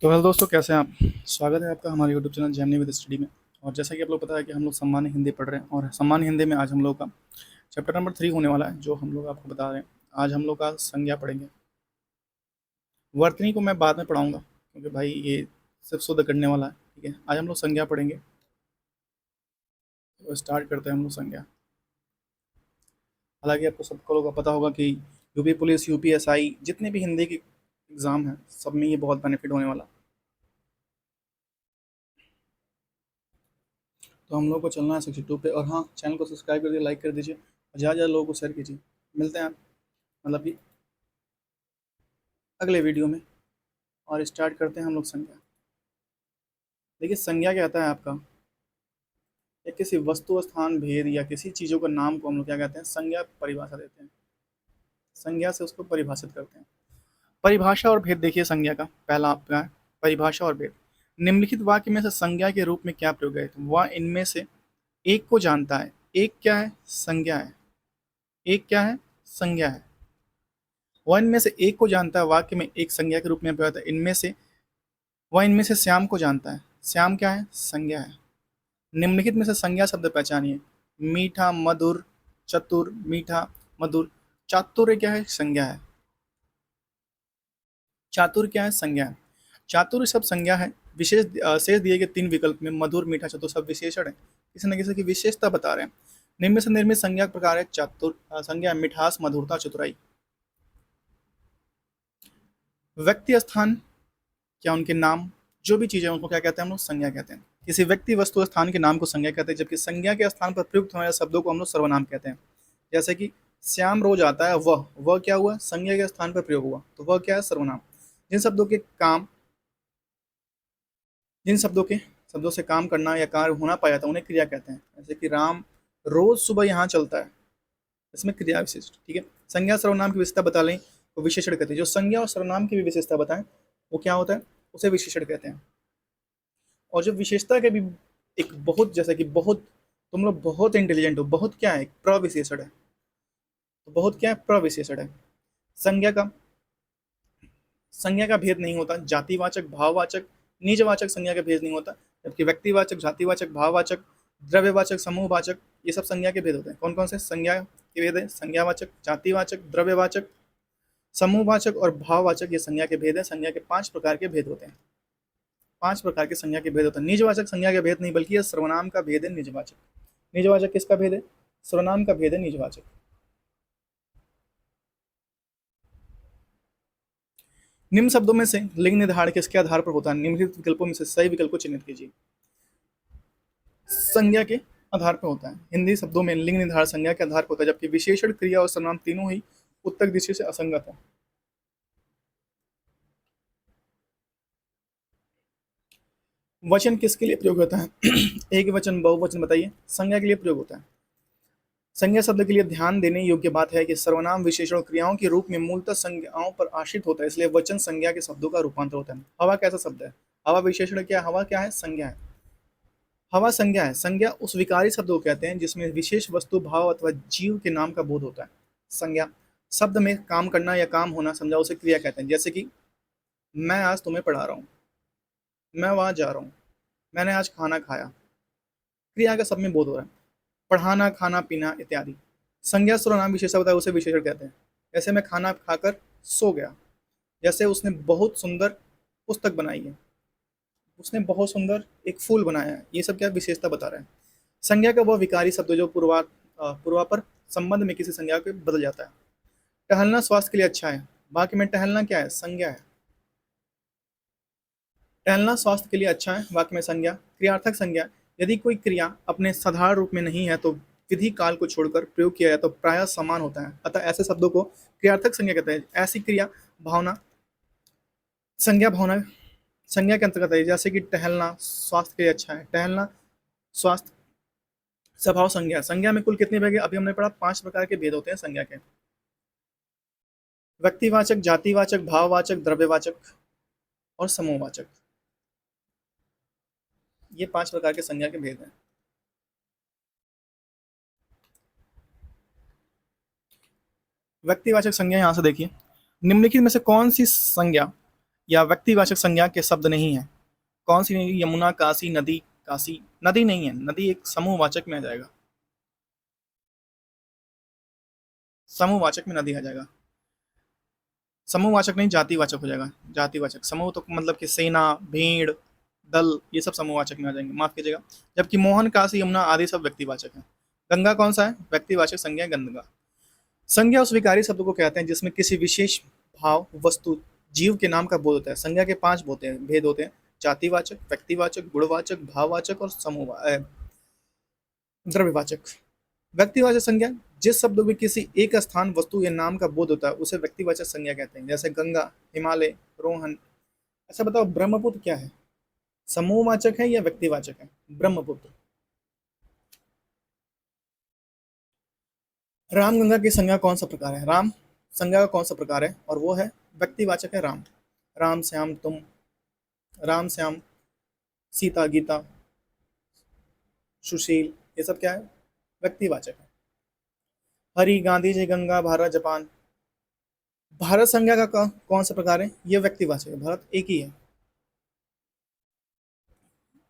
तो हेलो दोस्तों, कैसे हैं आप। स्वागत है आपका हमारे YouTube channel Gemini with study में। और जैसा कि आप लोग पता है कि हम लोग सामान्य हिंदी पढ़ रहे हैं, और सामान्य हिंदी में आज हम लोग का चैप्टर नंबर 3 होने वाला है, जो हम लोग आपको बता रहे हैं। आज हम लोग का संज्ञा पढ़ेंगे। वर्तनी को मैं बाद में पढ़ाऊंगा, क्योंकि भाई ये सिर्फ शुद्ध करने वाला है। ठीक है, आज हम लोग संज्ञा पढ़ेंगे। तो स्टार्ट करते हैं हम लोग संज्ञा। हालांकि आपको सबको लोग पता होगा कि यूपी पुलिस, यूपीएसआई, जितने भी हिंदी के एग्ज़ाम हैं, सब में ये बहुत बेनिफिट होने वाला। तो हम लोग को चलना है सेक्शन 2 पे। और हाँ, चैनल को सब्सक्राइब कर दीजिए, लाइक कर दीजिए, और ज़्यादा ज़्यादा लोगों को शेयर कीजिए। मिलते हैं मतलब कि अगले वीडियो में, और स्टार्ट करते हैं हम लोग संज्ञा। देखिए, संज्ञा क्या आता है आपका, या किसी वस्तु, स्थान, भेद या किसी चीज़ों का नाम को हम लोग क्या कहते हैं, संज्ञा परिभाषा देते हैं। संज्ञा से उसको परिभाषित करते हैं। परिभाषा और भेद देखिए संज्ञा का। पहला आपका है परिभाषा और भेद। निम्नलिखित वाक्य में से संज्ञा के रूप में क्या प्रयोग है, तो वह इनमें से एक को जानता है। एक क्या है, संज्ञा है। एक क्या है, संज्ञा है। वह इनमें से एक को जानता है, वाक्य में एक संज्ञा के रूप में प्रयोग होता है। इनमें से, वह इनमें से श्याम को जानता है। श्याम क्या है, संज्ञा है। निम्नलिखित में से संज्ञा शब्द पहचानिए। मीठा, मधुर, चतुर, मीठा, मधुर। चातुर्य क्या है, संज्ञा है। चातुर क्या है, संज्ञा है। चातुर्य सब संज्ञा है। विशेष शेष दिए गए तीन विकल्प में मधुर, मीठा, चतुर सब विशेषण है, किसी न किसी की विशेषता बता रहे हैं। निम्न में से निर्मित संज्ञा का प्रकार है चातुर संज्ञा, मिठास, मधुरता, चतुराई। व्यक्ति, स्थान, क्या उनके नाम, जो भी चीजें उनको क्या कहते हैं, हम लोग संज्ञा कहते हैं। किसी व्यक्ति, वस्तु, स्थान के नाम को संज्ञा कहते हैं, जबकि संज्ञा के स्थान पर प्रयुक्त होने वाले शब्दों को हम लोग सर्वनाम कहते हैं। जैसे कि श्याम रोज आता है, वह क्या हुआ, संज्ञा के स्थान पर प्रयोग हुआ, तो वह क्या है, सर्वनाम। जिन शब्दों के काम, जिन शब्दों से काम करना या कार्य होना पाया था, उन्हें क्रिया कहते हैं। जैसे कि राम रोज सुबह यहाँ चलता है, इसमें क्रिया विशेष। ठीक है। संज्ञा सर्वनाम की विशेषता बता लें तो विशेषण कहते हैं। जो संज्ञा और सर्वनाम की भी विशेषता बताएं, वो क्या होता है, उसे विशेषण कहते हैं। और जो विशेषता के भी एक बहुत, जैसे कि बहुत, तुम लोग बहुत इंटेलिजेंट हो, बहुत क्या है, प्रविशेषण है। तो बहुत क्या है, प्रविशेषण है। संज्ञा का संज्ञा का भेद नहीं होता। जातिवाचक, भाववाचक, निजवाचक संज्ञा का भेद नहीं होता। जबकि व्यक्तिवाचक, जातिवाचक, भाववाचक, द्रव्यवाचक, समूहवाचक, ये सब संज्ञा के भेद होते हैं। कौन कौन से संज्ञा के भेद है, संज्ञावाचक, जातिवाचक, द्रव्यवाचक, समूहवाचक और भाववाचक, ये संज्ञा के भेद है। संज्ञा के 5 प्रकार के भेद होते हैं। 5 प्रकार के संज्ञा के भेद होते हैं। निजवाचक संज्ञा के भेद नहीं, बल्कि यह सर्वनाम का भेद है। निजवाचक, निजवाचक किसका भेद है, सर्वनाम का भेद है निजवाचक। निम्न शब्दों में से लिंग निर्धारण किसके आधार पर होता है, निम्नलिखित विकल्पों में से सही विकल्प को चिन्हित कीजिए। संज्ञा के आधार पर होता है। हिंदी शब्दों में लिंग निर्धारण संज्ञा के आधार पर होता है, जबकि विशेषण, क्रिया और सर्वनाम तीनों ही उत्तर दृष्टि से असंगत है। वचन किसके लिए प्रयोग होता है एक वचन, बहुवचन, बताइए। संज्ञा के लिए प्रयोग होता है। संज्ञा शब्द के लिए ध्यान देने योग्य बात है कि सर्वनाम विशेषण और क्रियाओं के रूप में मूलतः संज्ञाओं पर आश्रित होता है, इसलिए वचन संज्ञा के शब्दों का रूपांतर होता है। हवा कैसा शब्द है, हवा विशेषण क्या है, हवा क्या है, संज्ञा है। हवा संज्ञा है। संज्ञा उस विकारी शब्द को कहते हैं जिसमें विशेष वस्तु, भाव अथवा जीव के नाम का बोध होता है। संज्ञा शब्द में काम करना या काम होना समझा, उसे क्रिया कहते हैं। जैसे कि मैं आज तुम्हें पढ़ा रहा हूँ, मैं वहां जा रहा हूँ, मैंने आज खाना खाया। क्रिया का सब में बोध हो रहा है। पढ़ाना, खाना, पीना इत्यादि। संज्ञा सर्वनाम विशेषण होता है, उसे विशेषण कहते हैं। जैसे मैं खाना खाकर सो गया। जैसे उसने बहुत सुंदर पुस्तक बनाई है, उसने बहुत सुंदर एक फूल बनाया है, ये सब क्या विशेषता बता रहे हैं। संज्ञा का वह विकारी शब्द जो पूर्वापर संबंध में किसी संज्ञा को बदल जाता है। टहलना स्वास्थ्य के लिए अच्छा है। वाक्य में टहलना क्या है, संज्ञा है। टहलना स्वास्थ्य के लिए अच्छा है, वाक्य में संज्ञा। क्रियार्थक संज्ञा, यदि कोई क्रिया अपने साधारण रूप में नहीं है तो विधि काल को छोड़कर प्रयोग किया जाए तो प्रायः समान होता है, अतः ऐसे शब्दों को क्रियार्थक संज्ञा कहते हैं। ऐसी क्रिया भावना संज्ञा, भावना संज्ञा के अंतर्गत है। जैसे कि टहलना स्वास्थ्य के लिए अच्छा है, टहलना स्वास्थ्य। स्वभाव संज्ञा, संज्ञा में कुल कितने भेद है, अभी हमने पढ़ा 5 प्रकार के भेद होते हैं संज्ञा के। व्यक्तिवाचक, जातिवाचक, भाववाचक, द्रव्यवाचक और समूहवाचक, ये 5 प्रकार के संज्ञा के भेद हैं। व्यक्तिवाचक संज्ञा यहाँ से देखिए। निम्नलिखित में से कौन सी संज्ञा या व्यक्तिवाचक संज्ञा के शब्द नहीं है? कौन सी नहीं? यमुना, काशी, नदी। काशी नदी नहीं है, नदी एक समूहवाचक में आ जाएगा, समूहवाचक में नदी आ जाएगा। समूहवाचक नहीं, जातिवाचक हो जाएगा, जातिवाचक। समूह तो मतलब कि सेना, भीड़, दल, ये सब समूहवाचक में आ जाएंगे, माफ कीजिएगा। जबकि मोहन, काशी, यमुना आदि सब व्यक्तिवाचक है। गंगा कौन सा है? व्यक्तिवाचक संज्ञा है, गंगा। संज्ञा उस विकारी शब्द को कहते हैं जिसमें किसी विशेष भाव, वस्तु, जीव के नाम का बोध होता है। संज्ञा के 5 भेद होते हैं: जातिवाचक, व्यक्तिवाचक, गुणवाचक, भाववाचक और समूह द्रव्यवाचक। व्यक्तिवाचक संज्ञा जिस शब्द में किसी एक स्थान, वस्तु या नाम का बोध होता है उसे व्यक्तिवाचक संज्ञा कहते हैं, जैसे गंगा, हिमालय, रोहन। अच्छा बताओ, ब्रह्मपुत्र क्या है? समूहवाचक है या व्यक्तिवाचक है? ब्रह्मपुत्र। राम गंगा की संज्ञा कौन सा प्रकार है? राम संज्ञा का कौन सा प्रकार है? और वो है व्यक्तिवाचक है, राम। राम, श्याम, तुम, राम, श्याम, सीता, गीता, सुशील, ये सब क्या है? व्यक्तिवाचक है। हरि, गांधी जी, गंगा, भारत, जापान। भारत संज्ञा का कौन सा प्रकार है? ये व्यक्तिवाचक है, भारत एक ही है।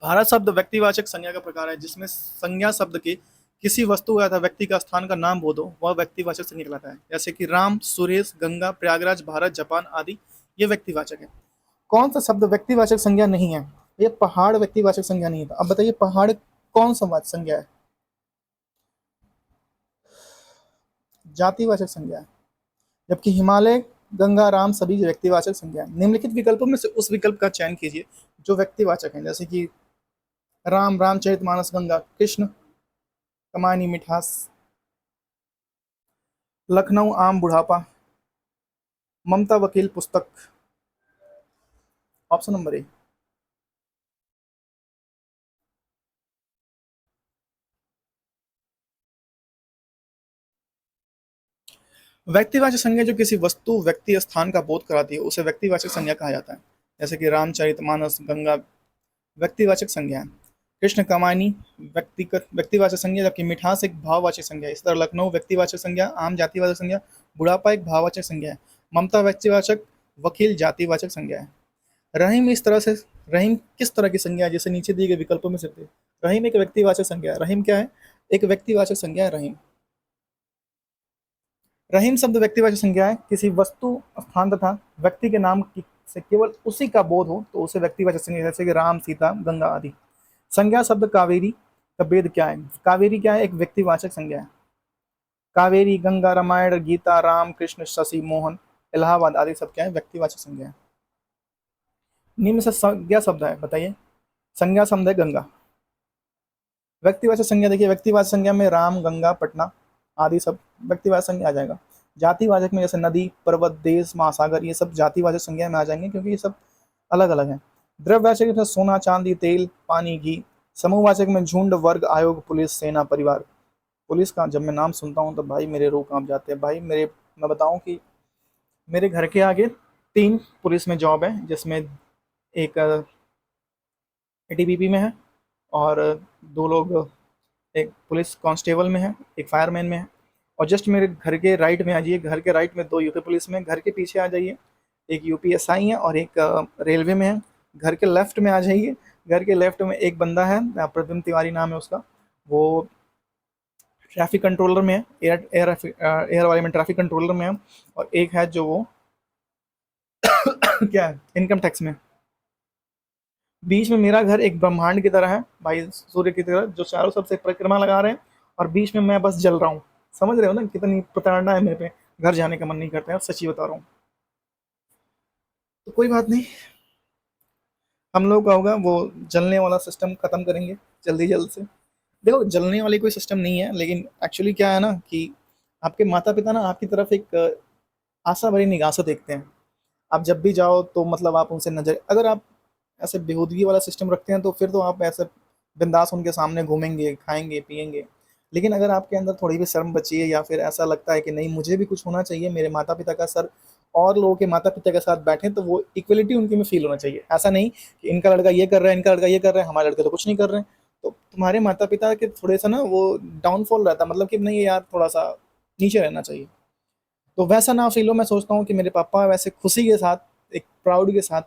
भारत शब्द व्यक्तिवाचक संज्ञा का प्रकार है जिसमें संज्ञा शब्द के किसी वस्तु अथवा व्यक्ति का स्थान का नाम बोध हो, वह व्यक्तिवाचक संज्ञा कहलाता है। जैसे कि राम, सुरेश, गंगा, प्रयागराज, भारत, जापान आदि, ये व्यक्तिवाचक है। कौन सा शब्द व्यक्तिवाचक संज्ञा नहीं है? ये पहाड़ व्यक्तिवाचक संज्ञा नहीं है। अब बताइए, पहाड़ कौन सा वाचक संज्ञा है? जातिवाचक संज्ञा है। जबकि हिमालय, गंगा, राम सभी व्यक्तिवाचक संज्ञा है। निम्नलिखित विकल्पों में से उस विकल्प का चयन कीजिए जो व्यक्तिवाचक है। जैसे कि राम, रामचरितमानस, गंगा, कृष्ण, कमानी, मिठास, लखनऊ, आम, बुढ़ापा, ममता, वकील, पुस्तक। Option number A. व्यक्तिवाचक संज्ञा जो किसी वस्तु, व्यक्ति, स्थान का बोध कराती है उसे व्यक्तिवाचक संज्ञा कहा जाता है। जैसे कि रामचरितमानस, गंगा व्यक्तिवाचक संज्ञा है। कृष्ण, कमानी व्यक्तिगत व्यक्तिवाचक संज्ञा, जबकि मिठास एक भाववाचक संज्ञा है। इस तरह लखनऊ व्यक्तिवाचक संज्ञा, आम जातिवाचक संज्ञा, बुढ़ापा एक भाववाचक संज्ञा है, ममता व्यक्तिवाचक, वकील जातिवाचक संज्ञा है। रहीम इस तरह से रहीम किस तरह की संज्ञा है जिसे नीचे दिए गए विकल्पों में से रहीम एक व्यक्तिवाचक संज्ञा है। रहीम क्या है? एक व्यक्तिवाचक संज्ञा है, रहीम। रहीम शब्द व्यक्तिवाचक संज्ञा है किसी वस्तु, स्थान तथा व्यक्ति के नाम से केवल उसी का बोध हो तो उसे व्यक्तिवाचक संज्ञा, जैसे कि राम, सीता, गंगा आदि। संज्ञा शब्द कावेरी का भेद क्या है? कावेरी क्या है? एक व्यक्तिवाचक संज्ञा है। कावेरी, गंगा, रामायण, गीता, राम, कृष्ण, शशि, मोहन, इलाहाबाद आदि सब क्या है? व्यक्तिवाचक संज्ञा है। निम्न से संज्ञा शब्द है, बताइए। संज्ञा शब्द है गंगा। व्यक्तिवाचक संज्ञा देखिए, व्यक्तिवाचक संज्ञा में राम, गंगा, पटना आदि सब व्यक्तिवाचक संज्ञा आ जाएगा। जातिवाचक में जैसे नदी, पर्वत, देश, महासागर, ये सब जातिवाचक संज्ञा में आ जाएंगे क्योंकि ये सब अलग अलग हैं। द्रव्यवाचक में सोना, चांदी, तेल, पानी, घी। समूहवाचक में झुंड, वर्ग, आयोग, पुलिस, सेना, परिवार। पुलिस का जब मैं नाम सुनता हूँ तो भाई मेरे रूह कांप जाते हैं। भाई मैं बताऊं कि मेरे घर के आगे 3 पुलिस में जॉब है, जिसमें एक ATBP में है और 2 लोग, एक पुलिस कांस्टेबल में है, एक फायरमैन में है। और जस्ट मेरे घर के राइट में आ जाइए, घर के राइट में 2 यूपी पुलिस में, घर के पीछे आ जाइए एक UPSI है और एक रेलवे में है। घर के लेफ्ट में आ जाइए, घर के लेफ्ट में एक बंदा है, प्रद्युम्न तिवारी नाम है उसका, वो ट्रैफिक कंट्रोलर में है, एयर वाले में ट्रैफिक कंट्रोलर में है। और एक है जो वो क्या है, इनकम टैक्स में। बीच में मेरा घर एक ब्रह्मांड की तरह है भाई, सूर्य की तरह, जो चारों सबसे परिक्रमा लगा रहे हैं और बीच में मैं बस जल रहा हूँ। समझ रहे हो ना कितनी प्रताड़ना है मेरे पे? घर जाने का मन नहीं करता है, सच्ची बता रहा हूँ। तो कोई बात नहीं, हम लोग का होगा वो जलने वाला सिस्टम खत्म करेंगे जल्दी जल्द से। देखो, जलने वाली कोई सिस्टम नहीं है, लेकिन एक्चुअली क्या है ना कि आपके माता पिता ना आपकी तरफ एक आशा भरी निगाह से देखते हैं। आप जब भी जाओ तो मतलब आप उनसे नजर, अगर आप ऐसे बेहूदगी वाला सिस्टम रखते हैं तो फिर तो आप ऐसे बिंदास उनके सामने घूमेंगे, खाएंगे, पिएंगे। लेकिन अगर आपके अंदर थोड़ी भी शर्म बची है या फिर ऐसा लगता है कि नहीं मुझे भी कुछ होना चाहिए, मेरे माता पिता का सर और लोगों के माता पिता के साथ बैठें, तो वो इक्वलिटी उनके में फील होना चाहिए। ऐसा नहीं कि इनका लड़का ये कर रहा है, इनका लड़का ये कर रहा है, हमारे लड़के तो कुछ नहीं कर रहे हैं। तो तुम्हारे माता पिता के थोड़े सा ना वो डाउनफॉल रहता है, मतलब कि नहीं यार थोड़ा सा नीचे रहना चाहिए। तो वैसा ना फील हो। मैं सोचता हूँ कि मेरे पापा वैसे खुशी के साथ एक प्राउड के साथ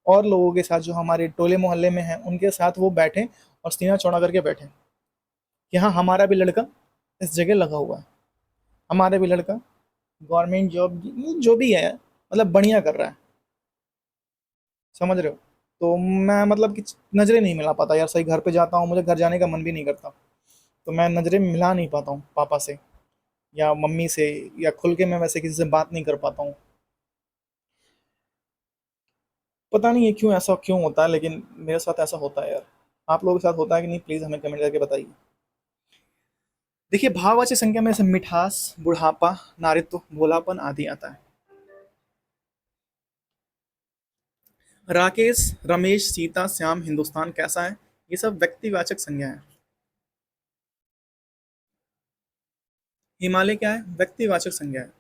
और लोगों के साथ जो हमारे टोले मोहल्ले में हैं उनके साथ वो बैठे और सीना चौड़ा करके बैठे कि हाँ हमारा भी लड़का इस जगह लगा हुआ है, हमारा भी लड़का गवर्नमेंट जॉब जो भी है मतलब बढ़िया कर रहा है। समझ रहे हो? तो मैं मतलब कि नज़रें नहीं मिला पाता यार, सही घर पे जाता हूँ मुझे घर जाने का मन भी नहीं करता, तो मैं नज़रें मिला नहीं पाता हूँ पापा से या मम्मी से, या खुल के मैं वैसे किसी से बात नहीं कर पाता हूँ। पता नहीं ये क्यों, ऐसा क्यों होता है, लेकिन मेरे साथ ऐसा होता है यार। आप लोगों के साथ होता है कि नहीं, प्लीज़ हमें कमेंट करके बताइए। देखिए भाववाचक संज्ञा में जैसे मिठास, बुढ़ापा, नारित्व, भोलापन आदि आता है। राकेश, रमेश, सीता, श्याम, हिंदुस्तान कैसा है, ये सब व्यक्तिवाचक संज्ञा है। हिमालय क्या है, व्यक्तिवाचक संज्ञा है।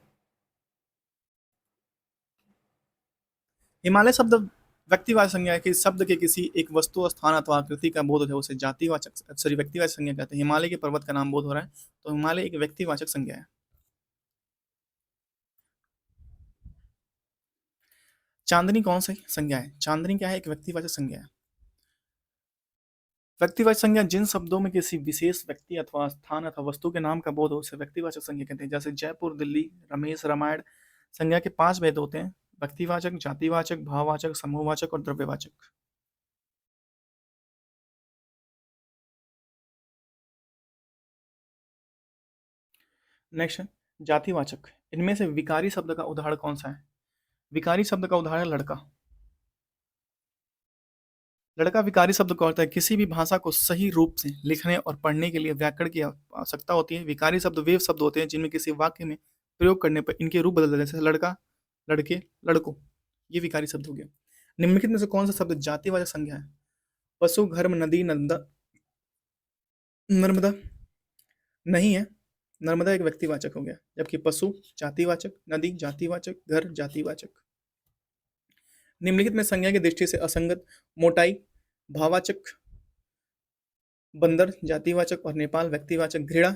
हिमालय शब्द व्यक्तिवाचक संज्ञा है कि शब्द के किसी एक वस्तु, स्थान अथवा आकृति का बोध हो उसे जातिवाचक सॉरी व्यक्तिवाचक संज्ञा कहते हैं। हिमालय के पर्वत का नाम बोध हो रहा है, तो हिमालय एक व्यक्तिवाचक संज्ञा है। चांदनी कौन सी संज्ञा है, चांदनी क्या है, एक व्यक्तिवाचक संज्ञा है। व्यक्तिवाचक संज्ञा जिन शब्दों में किसी विशेष व्यक्ति अथवा स्थान अथवा वस्तु के नाम का बोध हो उसे व्यक्तिवाचक संज्ञा कहते हैं। जैसे जयपुर, दिल्ली, रमेश, रामायण। संज्ञा के 5 भेद होते हैं: व्यक्तिवाचक, जातिवाचक, भाववाचक, समूहवाचक और द्रव्यवाचक। नेक्स्ट है जातिवाचक। इनमें से विकारी शब्द का उदाहरण कौन सा है? विकारी शब्द का उदाहरण लड़का। लड़का विकारी शब्द का अर्थ है किसी भी भाषा को सही रूप से लिखने और पढ़ने के लिए व्याकरण की आवश्यकता होती है। विकारी शब्द वे शब्द होते हैं जिनमें किसी वाक्य में प्रयोग करने पर इनके रूप बदल जाते हैं, जैसे लड़का, लड़के, लड़कों। ये विकारी शब्द हो गया। निम्नलिखित में से कौन सा शब्द जातिवाचक संज्ञा है? पशु, घर, नदी, नंदा, नर्मदा नहीं है। नर्मदा एक व्यक्तिवाचक हो गया, जबकि पशु जातिवाचक, नदी जातिवाचक, घर जातिवाचक। निम्नलिखित में संज्ञा की दृष्टि से असंगत: मोटाई भाववाचक, बंदर जातिवाचक और नेपाल व्यक्तिवाचक। घृणा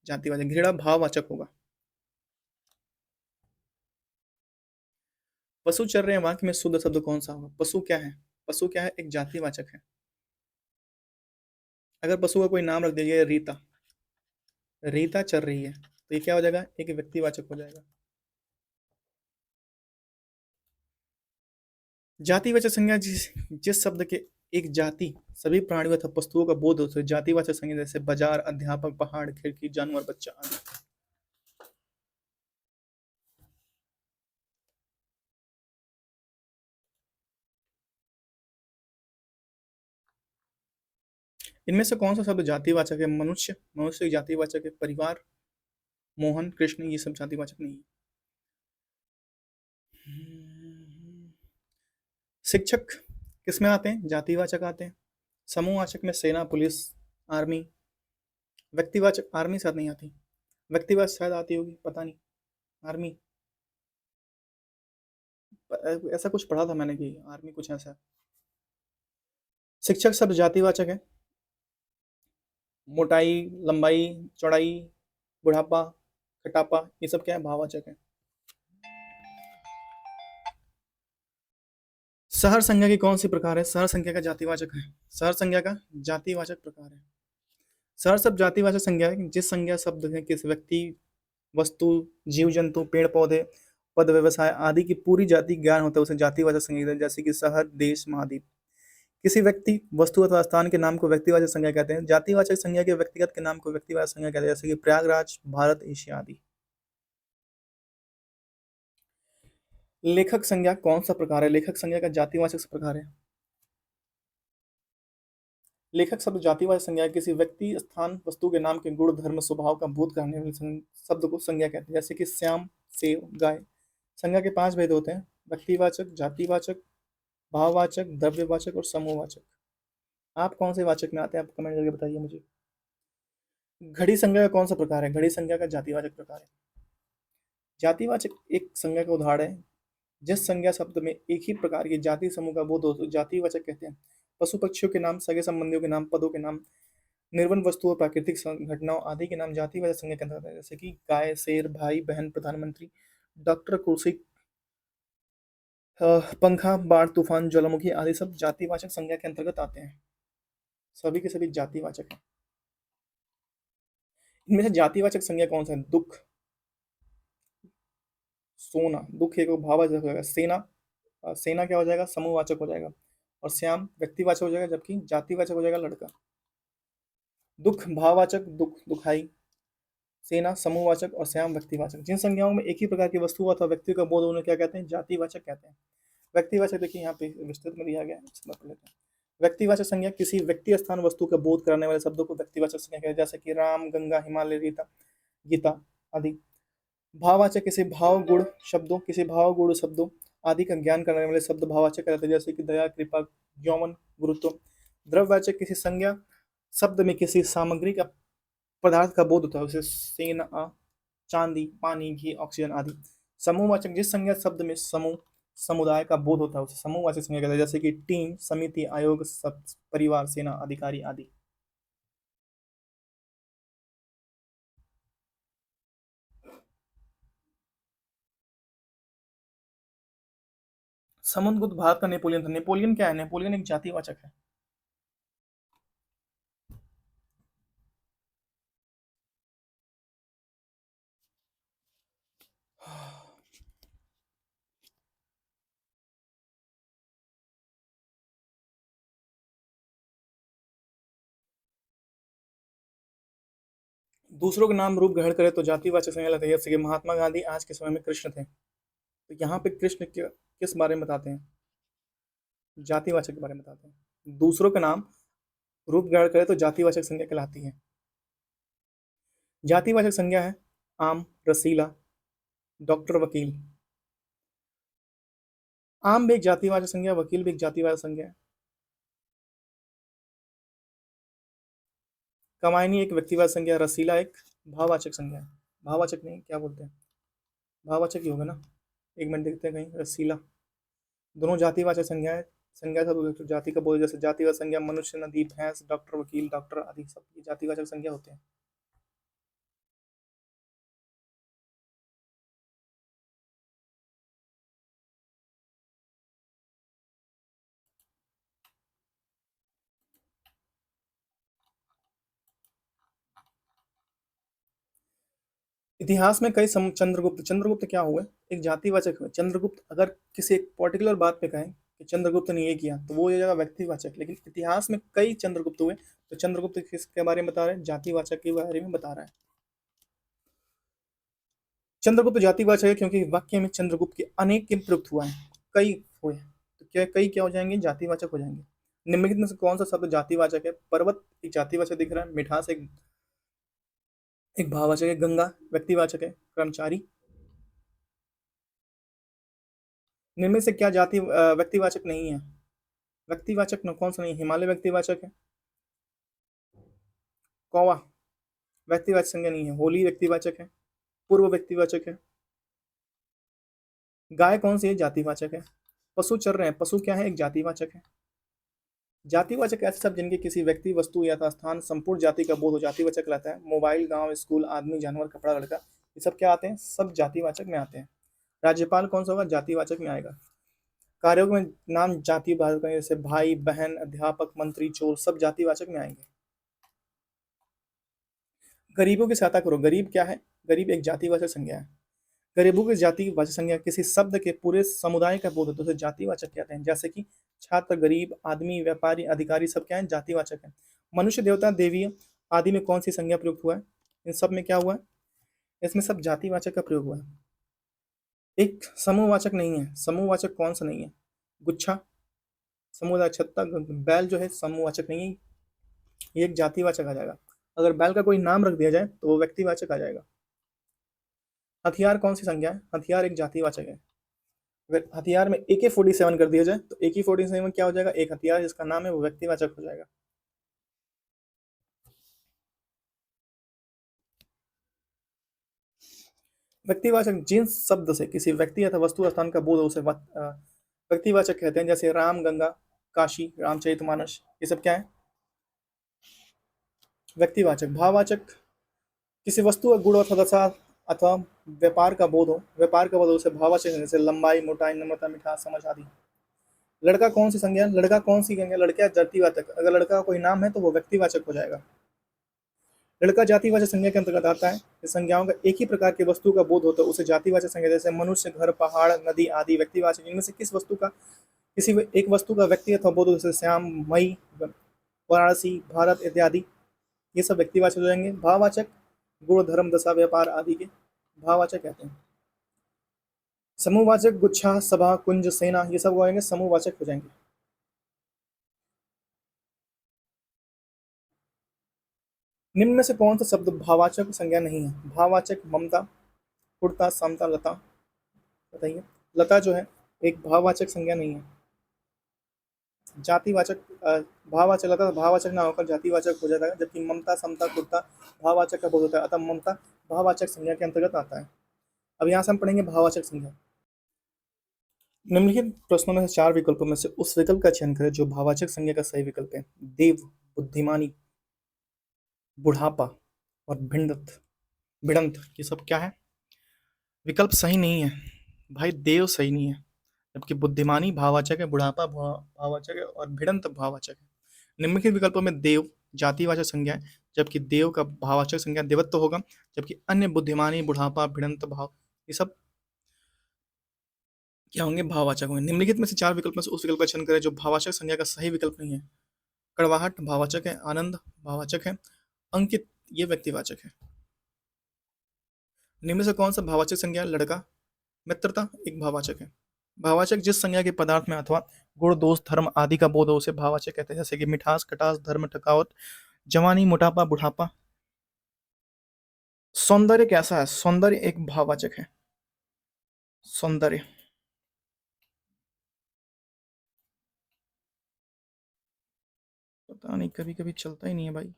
जातिवाचक, घृणा भाववाचक होगा। पशु चर रहे हैं वाक्य में शुद्ध शब्द कौन सा होगा? पशु क्या है? पशु क्या है, एक जातिवाचक है। अगर पशु का कोई नाम रख दीजिए रीता, रीता चर रही है, तो ये क्या हो जाएगा, एक व्यक्तिवाचक हो जाएगा। जातिवाचक संज्ञा जिस जिस शब्द के एक जाति सभी प्राणियों अथवा वस्तुओं का बोध होता है, जातिवाचक संज्ञा जैसे बाजार, अध्यापक, पहाड़, खिड़की, जानवर, बच्चा आदि। इनमें से कौन सा शब्द जातिवाचक है? मनुष्य, मनुष्य एक जातिवाचक है। परिवार, मोहन, कृष्ण, ये सब जातिवाचक नहीं है। शिक्षक किसमें आते हैं? जातिवाचक आते हैं। समूहवाचक में सेना, पुलिस, आर्मी। व्यक्तिवाचक आर्मी साथ नहीं आती। व्यक्तिवाचक शायद आती होगी, पता नहीं। आर्मी ऐसा कुछ पढ़ा था मैंने कि आर्मी कुछ ऐसा है। शिक्षक शब्द जातिवाचक है। मोटाई, लंबाई, चौड़ाई, बुढ़ापा, कटापा, ये सब क्या है, भाववाचक है। शहर संज्ञा की कौन सी प्रकार है? शहर संज्ञा का जातिवाचक है। शहर संज्ञा का जातिवाचक प्रकार है। शहर शब्द जातिवाचक संज्ञा है जिस संज्ञा शब्द है किसी व्यक्ति, वस्तु, जीव जंतु, पेड़ पौधे, पद, व्यवसाय आदि की पूरी जाति ज्ञान होता है उसे जातिवाचक संज्ञा कहते हैं। जैसे कि शहर, देश, महाद्वीप। किसी व्यक्ति, वस्तु अथवा स्थान के नाम को व्यक्तिवाचक संज्ञा कहते हैं। जातिवाचक संज्ञा के व्यक्तिगत के नाम को व्यक्तिवाचक संज्ञा कहते हैं, जैसे कि प्रयागराज, भारत, एशिया आदि। लेखक संज्ञा कौन सा प्रकार है? लेखक संज्ञा का जातिवाचक प्रकार है। लेखक शब्द जातिवाचक संज्ञा है किसी व्यक्ति, स्थान, वस्तु के नाम के गुण, धर्म, स्वभाव का बोध कराने वाले शब्द को संज्ञा कहते हैं। जैसे कि श्याम, सेव, गाय। संज्ञा के 5 भेद होते हैं: व्यक्तिवाचक, जातिवाचक, भाववाचक, द्रव्यवाचक और समूहवाचक। आप कौन से वाचक में आते हैं? आप कमेंट करके बताइए मुझे। घड़ी संज्ञा का कौन सा प्रकार है? घड़ी संज्ञा का जातिवाचक प्रकार है। जातिवाचक एक संज्ञा का उदाहरण है जिस संज्ञा शब्द में एक ही प्रकार के जाति समूह का बोध हो तो जातिवाचक कहते हैं। पशु पक्षियों के नाम, सगे संबंधियों के नाम, पदों के नाम, निर्वन वस्तुओं, प्राकृतिक घटनाओं आदि के नाम जातिवाचक संज्ञा कहते हैं। जैसे कि गाय, शेर, भाई, बहन, प्रधानमंत्री, डॉक्टर, कुर्सी, पंखा, बाढ़, तूफान, ज्वालामुखी आदि सब जातिवाचक संज्ञा के अंतर्गत आते हैं। सभी के सभी जातिवाचक हैं। इनमें से जातिवाचक संज्ञा कौन सा है? दुख, सोना, दुख एक भाववाचक हो जाएगा। सेना, सेना क्या हो जाएगा? समूहवाचक हो जाएगा। और श्याम व्यक्तिवाचक हो जाएगा, जबकि जातिवाचक हो जाएगा लड़का। दुख भाववाचक, दुख दुखाई, सेना समूहवाचक और श्याम व्यक्तिवाचक। जिन संज्ञाओं में एक ही प्रकार की वस्तु अथवा व्यक्ति का बोध होने क्या कहते हैं? जातिवाचक कहते हैं। व्यक्तिवाचक देखिए यहाँ पे विस्तृत में दिया गया है, इसमें पढ़ लेते हैं। व्यक्तिवाचक संज्ञा किसी व्यक्ति स्थान वस्तु का बोध कराने वाले शब्दों को व्यक्तिवाचक संज्ञा कहते हैं, जैसे कि राम, गंगा, हिमालय, रीता, गीता आदि। भाववाचक किसी भाव गुण शब्दों, किसी भाव गुण शब्दों आदि का ज्ञान कराने वाले शब्द भाववाचक कहते हैं, जैसे कि दया, कृपा, यौवन, गुरुत्व। द्रव्यवाचक किसी संज्ञा शब्द में किसी सामग्री का पदार्थ का बोध होता है, उसे सेना, चांदी, पानी, घी, ऑक्सीजन आदि। समूहवाचक जिस संज्ञा शब्द में समूह समुदाय का बोध होता है उसे समूहवाचक संज्ञा कहते हैं, जैसे कि टीम, समिति, आयोग, सब, परिवार, सेना, अधिकारी आदि। समुद्रगुप्त भारत का नेपोलियन था। नेपोलियन क्या है? नेपोलियन एक जातिवाचक है। दूसरों के नाम रूप ग्रहण करे तो जातिवाचक संज्ञा लेते हैं, जैसे कि महात्मा गांधी आज के समय में कृष्ण थे, तो यहाँ पे कृष्ण किस बारे में बताते हैं? जातिवाचक के बारे में बताते हैं। दूसरों के नाम रूप ग्रहण करे तो जातिवाचक संज्ञा कहलाती है। जातिवाचक संज्ञा है आम, रसीला, डॉक्टर, वकील। आम भी एक जातिवाचक संज्ञा, वकील भी एक जातिवाचक संज्ञा है। कमायनी एक व्यक्तिवाचक संज्ञा, रसीला एक भाववाचक संज्ञा है। भाववाचक नहीं, क्या बोलते हैं? भाववाचक ही होगा ना। एक मिनट देखते हैं कहीं। रसीला दोनों जातिवाचक संज्ञा है। संज्ञा सब तो जाति का बोध, जैसे जातिवाचक संज्ञा मनुष्य, नदी, भैंस, डॉक्टर, वकील, डॉक्टर आदि सब ये जातिवाचक संज्ञा होते हैं। इतिहास में कई चंद्रगुप्त, चंद्रगुप्त क्या हुए? एक जातिवाचक हुए। चंद्रगुप्त अगर किसी एक पर्टिकुलर बात पे कहें कि चंद्रगुप्त ने ये किया तो वो हो जाएगा व्यक्तिवाचक, लेकिन इतिहास में कई चंद्रगुप्त हुए, तो चंद्रगुप्त किसके बारे में बता रहे हैं? जातिवाचक के बारे में बता रहा है। चंद्रगुप्त जातिवाचक है क्योंकि वाक्य में चंद्रगुप्त के अनेक के प्रयुक्त हुआ है, कई हुए, तो क्या कई क्या हो जाएंगे? जातिवाचक हो जाएंगे। निम्नलिखित में से कौन सा शब्द जातिवाचक है? पर्वत एक जातिवाचक दिख रहा है, मिठास एक भाववाचक है, गंगा व्यक्तिवाचक है, कर्मचारी। निम्न से क्या जाति व्यक्तिवाचक नहीं है? व्यक्तिवाचक न कौन सा नहीं? हिमालय व्यक्तिवाचक है, कौवा व्यक्तिवाचक संज्ञा नहीं है, होली व्यक्तिवाचक है, पूर्व व्यक्तिवाचक है। गाय कौन सी है? जातिवाचक है। पशु चर रहे हैं, पशु क्या है? एक जातिवाचक है। जातिवाचक ऐसे शब्द जिनके किसी व्यक्ति, वस्तु या था स्थान संपूर्ण जाति का बोध हो जातिवाचक कहलाता है। मोबाइल, गांव, स्कूल, आदमी, जानवर, कपड़ा, लड़का, ये सब क्या आते हैं? सब जातिवाचक में आते हैं। राज्यपाल कौन सा होगा? जातिवाचक में आएगा। कार्यों में नाम जातिवाचक हैं, जैसे भाई, बहन, अध्यापक, मंत्री, चोर, सब जातिवाचक में आएंगे। गरीबों की सहायता करो, गरीब क्या है? गरीब एक जातिवाचक संज्ञा है। गरीबों की जातिवाचक संज्ञा किसी शब्द के पूरे समुदाय का बोध होता है, उसे जातिवाचक कहते हैं, जैसे कि छात्र, गरीब, आदमी, व्यापारी, अधिकारी सब क्या है? जातिवाचक है। मनुष्य, देवता, देवी आदि में कौन सी संज्ञा प्रयुक्त हुआ है? इन सब में क्या हुआ है? इसमें सब जातिवाचक का प्रयोग हुआ है। एक समूहवाचक नहीं है। समूहवाचक कौन सा नहीं है? गुच्छा, समुदाय, छत्ता, बैल जो है समूहवाचक नहीं है, ये एक जातिवाचक आ जाएगा। अगर बैल का कोई नाम रख दिया जाए तो वो व्यक्तिवाचक आ जाएगा। हथियार कौन सी संज्ञा है? हथियार एक जातिवाचक है। अगर हथियार में AK-47 कर दिया जाए तो AK-47 क्या हो जाएगा? एक हथियार जिसका नाम है वो व्यक्तिवाचक हो जाएगा। व्यक्तिवाचक जिन शब्द से किसी व्यक्ति अथवा वस्तु स्थान का बोध हो उसे व्यक्तिवाचक कहते हैं, जैसे राम, गंगा, काशी, रामचरितमानस, ये सब क्या है? व्यक्तिवाचक। भाववाचक किसी वस्तु का गुण अथवा दशा अथवा व्यापार का बोध हो, व्यापार का बोध हो उसे भाववाचक संज्ञा, जैसे लंबाई, मोटाई, नम्रता, मिठास, समझ आदि। लड़का कौन सी संज्ञा, लड़का कौन सी संज्ञा, लड़का जातिवाचक, अगर लड़का का कोई नाम है तो वो व्यक्तिवाचक हो जाएगा। लड़का जातिवाचक संज्ञा के अंतर्गत आता है। इस संज्ञाओं का एक ही प्रकार की वस्तु का बोध होता है उसे जातिवाचक संज्ञा, जैसे मनुष्य, घर, पहाड़, नदी आदि व्यक्तिवाचक। इनमें से किस वस्तु का, किसी एक वस्तु का व्यक्ति अथवा बोध हो, जैसे श्याम, मई, वाराणसी, भारत इत्यादि, ये सब व्यक्तिवाचक हो जाएंगे। भाववाचक गुण, धर्म, दशा, व्यापार आदि के भाववाचक कहते हैं। समूहवाचक गुच्छा, सभा, कुंज, सेना, ये सब हो जाएंगे समूहवाचक हो जाएंगे। निम्न में से कौन सा शब्द भाववाचक संज्ञा नहीं है? भाववाचक ममता, पुरता, समता, लता, बताइए। लता जो है एक भाववाचक संज्ञा नहीं है। जातिवाचक भाववाचक लता भाववाचक ना होकर जातिवाचक हो जाता है, जबकि ममता, समता, पुरता भाववाचक का बोध होता है, अतः ममता भाववाचक संज्ञा के अंतर्गत आता है। अब यहाँ से हम पढ़ेंगे भाववाचक संज्ञा। निम्नलिखित प्रश्नों में से 4 विकल्पों में से उस विकल्प का चयन करें जो भाववाचक संज्ञा का सही विकल्प है। देव, बुद्धिमानी, बुढ़ापा और भिड़ंत। भिड़ंत ये सब क्या है? विकल्प सही नहीं है भाई, देव सही नहीं है, जबकि बुद्धिमानी भाववाचक है, बुढ़ापा भाववाचक है और भिड़ंत भाववाचक है। निम्नलिखित विकल्पों में देव जातिवाचक संज्ञा है, जबकि देव का भाववाचक संज्ञा देवत्व होगा, जबकि अन्य बुद्धिमानी, बुढ़ापा, भिड़ंत भाव ये सब क्या होंगे? भाववाचक होंगे। निम्नलिखित में से 4 विकल्प में से उस विकल्प का चयन करें जो भाववाचक संज्ञा का सही विकल्प नहीं है। कड़वाहट भाववाचक है, आनंद भाववाचक है, अंकित ये व्यक्तिवाचक है। निम्न में से कौन सा भाववाचक संज्ञा है? लड़का। मित्रता एक भाववाचक है। भाववाचक जिस संज्ञा के पदार्थ में अथवा गुण, दोष, धर्म आदि का बोध हो उसे भाववाचक कहते हैं, जैसे कि मिठास, खटास, धर्म, थकावट, जवानी, मोटापा, बुढ़ापा। सौंदर्य कैसा है? सौंदर्य एक भाववाचक है। सौंदर्य पता नहीं, कभी कभी चलता ही नहीं है भाई।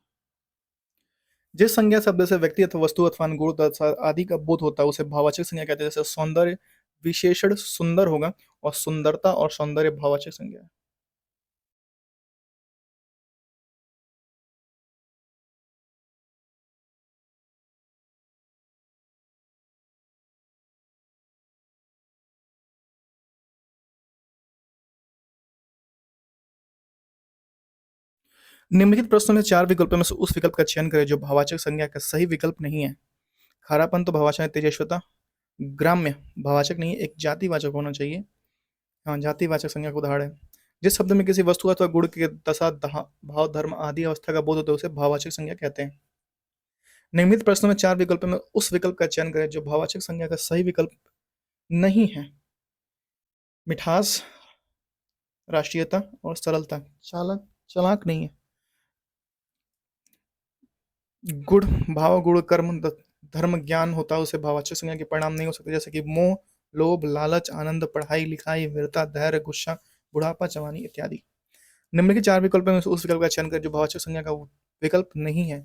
जिस संज्ञा शब्द से व्यक्ति अथवा वस्तु अथवा गुण दशा आदि का बोध होता है उसे भाववाचक संज्ञा कहते हैं, जैसे सौंदर्य विशेषण सुंदर होगा और सुंदरता और सौंदर्य भाववाचक संज्ञा है। निम्नलिखित प्रश्नों में 4 विकल्पों में से उस विकल्प का चयन करें जो भाववाचक संज्ञा का सही विकल्प नहीं है। खारापन तो भाववाचक है, तेजस्विता ग्राम्य भाववाचक नहीं है, एक जातिवाचक होना चाहिए। हाँ, जातिवाचक संज्ञा का उदाहरण है। जिस शब्द में किसी वस्तु अथवा गुण के दशा, भाव, धर्म आदि अवस्था का बोध होता है उसे भाववाचक संज्ञा कहते हैं। निम्नलिखित प्रश्नों में 4 विकल्पों में उस विकल्प का चयन करें जो भाववाचक संज्ञा का सही विकल्प नहीं है। मिठास, राष्ट्रीयता और सरलता। चालाक चालाक नहीं है। गुण भाव, गुण, कर्म, धर्म, ज्ञान होता है उसे भाववाचक संज्ञा के परिणाम नहीं हो सकते, जैसे कि मोह, लोभ, लालच, आनंद, पढ़ाई लिखाई, वीरता, धैर्य, गुस्सा, बुढ़ापा, जवानी इत्यादि। निम्नलिखित 4 विकल्पों में से उस विकल्प का चयन करें जो भाववाचक संज्ञा का विकल्प नहीं है।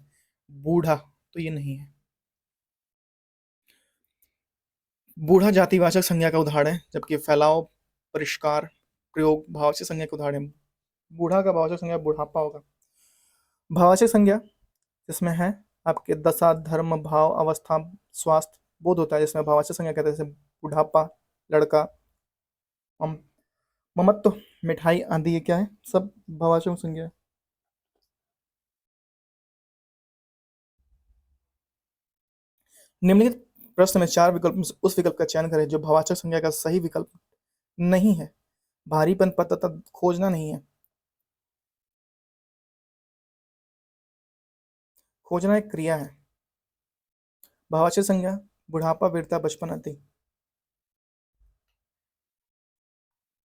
बूढ़ा तो ये नहीं है। बूढ़ा जातिवाचक संज्ञा का उदाहरण है, जबकि फैलाव, परिष्कार, प्रयोग भाववाचक संज्ञा के उदाहरण है। बूढ़ा का भाववाचक संज्ञा बुढ़ापा होगा। भाववाचक संज्ञा जिसमें है आपके दशा, धर्म, भाव, अवस्था, स्वास्थ्य, बोध होता है, जिसमें भाववाचक संज्ञा कहते हैं, जैसे बुढ़ापा, लड़का, मम, ममत्व, मिठाई आदि। ये क्या है? सब भाववाचक संज्ञा है। निम्नलिखित प्रश्न में 4 विकल्प में से उस विकल्प का चयन करें जो भाववाचक संज्ञा का सही विकल्प नहीं है। भारीपन, पतता खोजना नहीं है। खोजना एक क्रिया है। भाववाचक संज्ञा बुढ़ापा, वीरता, बचपन आदि।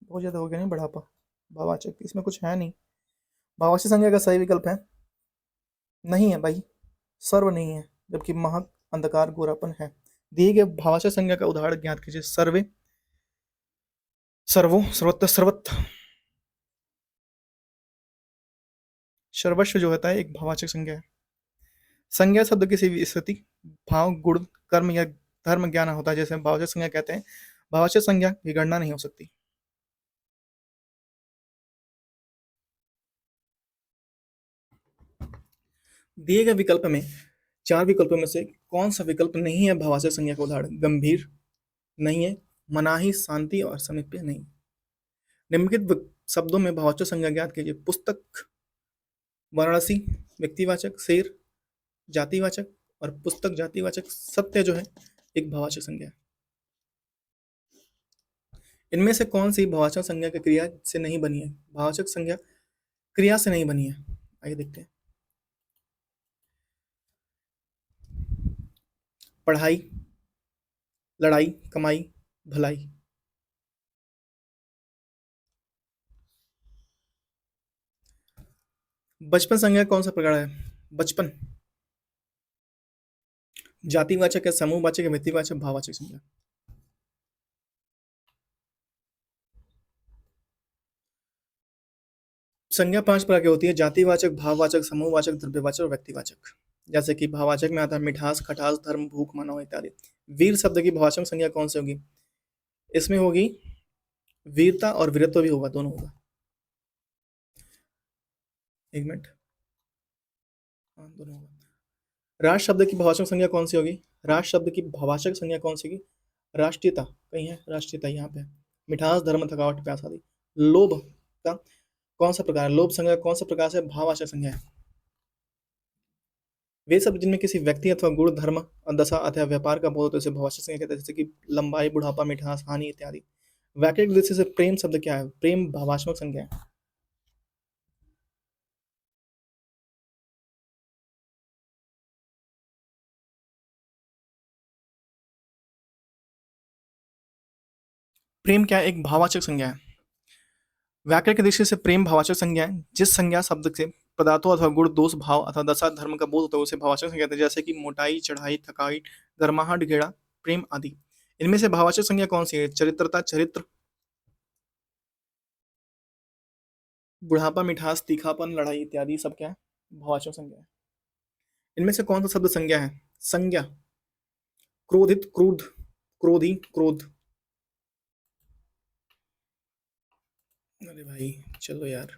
बहुत ज्यादा हो गया नहीं बुढ़ापा भाववाचक, इसमें कुछ है नहीं। भाववाचक संज्ञा का सही विकल्प है नहीं है भाई, सर्व नहीं है, जबकि महक, अंधकार, गोरापन है। दिए गए भाववाचक संज्ञा का उदाहरण ज्ञात कीजिए। सर्वे, सर्वो, सर्वत्र, सर्वत्र। सर्वस्व जो होता है एक भाववाचक संज्ञा है। संज्ञा शब्द किसी भी स्थिति, भाव, गुण, कर्म या धर्म ज्ञान होता है, जैसे भाववाचक संज्ञा कहते हैं। भाववाचक संज्ञा की गणना नहीं हो सकती। दिए गए विकल्प में चार विकल्पों में से कौन सा विकल्प नहीं है भावाचक संज्ञा का उदाहरण? गंभीर नहीं है, मनाही, शांति और समीप्य नहीं। निम्नलिखित शब्दों में भावाचक संज्ञा ज्ञात कीजिए। पुस्तक, वाराणसी व्यक्तिवाचक, शेर जातिवाचक और पुस्तक जातिवाचक। सत्य जो है एक भावाचक संज्ञा है। इनमें से कौन सी भावाचक संज्ञा की क्रिया से नहीं बनी है? भावाचक संज्ञा क्रिया से नहीं बनी है। आइए देखते हैं। पढ़ाई, लड़ाई, कमाई, भलाई। बचपन संज्ञा कौन सा प्रकार है? बचपन जातिवाचक है, समूहवाचक है, व्यक्तिवाचक, भाववाचक संज्ञा। संज्ञा पांच प्रकार की होती है: जातिवाचक, भाववाचक, समूहवाचक, द्रव्यवाचक और व्यक्तिवाचक। जैसे कि भाववाचक में आता है मिठास, खटास, धर्म, भूख, मानव इत्यादि। वीर शब्द की भाववाचक संज्ञा कौन सी होगी? इसमें होगी वीरता और वीरत्व भी होगा, दोनों होगा। एक मिनट, हाँ दोनों होगा। राष्ट्र शब्द की भाववाचक संज्ञा कौन सी होगी? राष्ट्र शब्द की भाववाचक संज्ञा कौन सी होगी? राष्ट्रीयता कहीं है, राष्ट्रीयता यहाँ पे। मिठास, धर्म, थकावट, प्यास आदि। लोभ का कौन सा प्रकार है? लोभ संज्ञा कौन सा प्रकार से भाववाचक संज्ञा है? वे सब जिनमें किसी व्यक्ति अथवा गुण, धर्म, दशा अथवा व्यापार का बोध होता है उसे भाववाचक संज्ञा कहते हैं, जैसे कि लंबाई, बुढ़ापा, मिठास, हानि इत्यादि। वैकल्पिक दृष्टि से प्रेम शब्द क्या है? प्रेम भाववाचक संज्ञा है। प्रेम क्या है? एक भाववाचक संज्ञा है। व्याकरण की दृष्टि से प्रेम भाववाचक संज्ञा है जिस संज्ञा शब्द से पदार्थों अथवा गुण, दोष, भाव अथवा दशा, धर्म का बोध होता है उसे भाववाचक संज्ञा कहते हैं, जैसे कि मोटाई, चढ़ाई, थकाई, गर्माहट, गेड़ा, प्रेम आदि। इनमें से भाववाचक संज्ञा कौन सी है? चरित्रता, चरित्र, बुढ़ापा, मिठास, तीखापन, लड़ाई इत्यादि सब क्या है? भाववाचक संज्ञा है। इनमें से कौन सा शब्द संज्ञा है? संज्ञा क्रोधित, क्रोध, क्रोधी, क्रोध। अरे भाई चलो यार,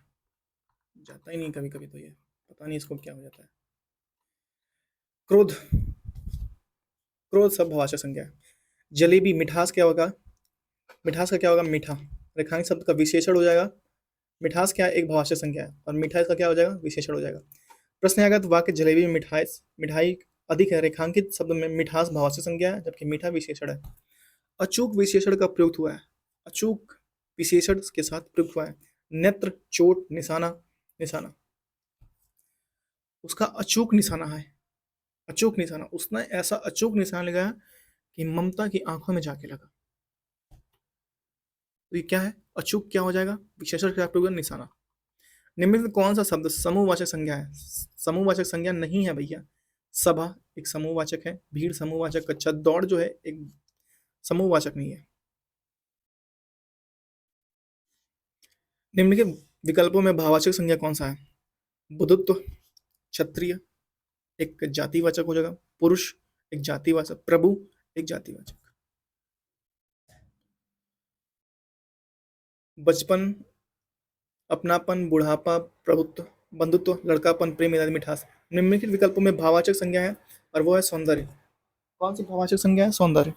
जाता ही नहीं कभी कभी तो ये, पता नहीं इसको क्या हो जाता है। क्रोध, क्रोध सब भाववाचक संज्ञा है। जलेबी, मिठास क्या होगा? मिठास का क्या होगा? मीठा। रेखांकित शब्द का विशेषण हो जाएगा। मिठास क्या है? एक भाववाचक संज्ञा है और मिठाई का क्या हो जाएगा? विशेषण हो जाएगा। प्रश्न आएगा तो वाक्य जलेबी में मिठाई, मिठाई अधिक है, रेखांकित शब्द में मिठास भाववाचक संज्ञा है जबकि मीठा विशेषण है। अचूक विशेषण का प्रयुक्त हुआ है। अचूक विशेषण के साथ प्रयुक्त हुआ है। नेत्र, चोट, निशाना, निशाना उसका अचूक निशाना है। अचूक निशाना, उसने ऐसा अचूक निशान लगाया कि ममता की आंखों में जाके लगा। तो ये क्या है? अचूक क्या हो जाएगा? विशेषण का प्रयोग, निशाना। निम्नलिखित कौन सा शब्द समूहवाचक संज्ञा है? समूहवाचक संज्ञा नहीं है भैया। सभा एक समूहवाचक है, भीड़ समूहवाचक, कच्चा, दौड़ जो है एक समूहवाचक नहीं है। निम्नलिखित विकल्पों में भाववाचक संज्ञा कौन सा है? बुद्धत्व, क्षत्रिय एक जातिवाचक हो जाएगा, पुरुष एक जातिवाचक, प्रभु एक जातिवाचक। बचपन, अपनापन, बुढ़ापा, प्रभुत्व, बंधुत्व, लड़कापन, प्रेम इत्यादि, मिठास। निम्नलिखित विकल्पों में भाववाचक संज्ञा है और वो है सौंदर्य। कौन सी भाववाचक संज्ञा है? सौंदर्य।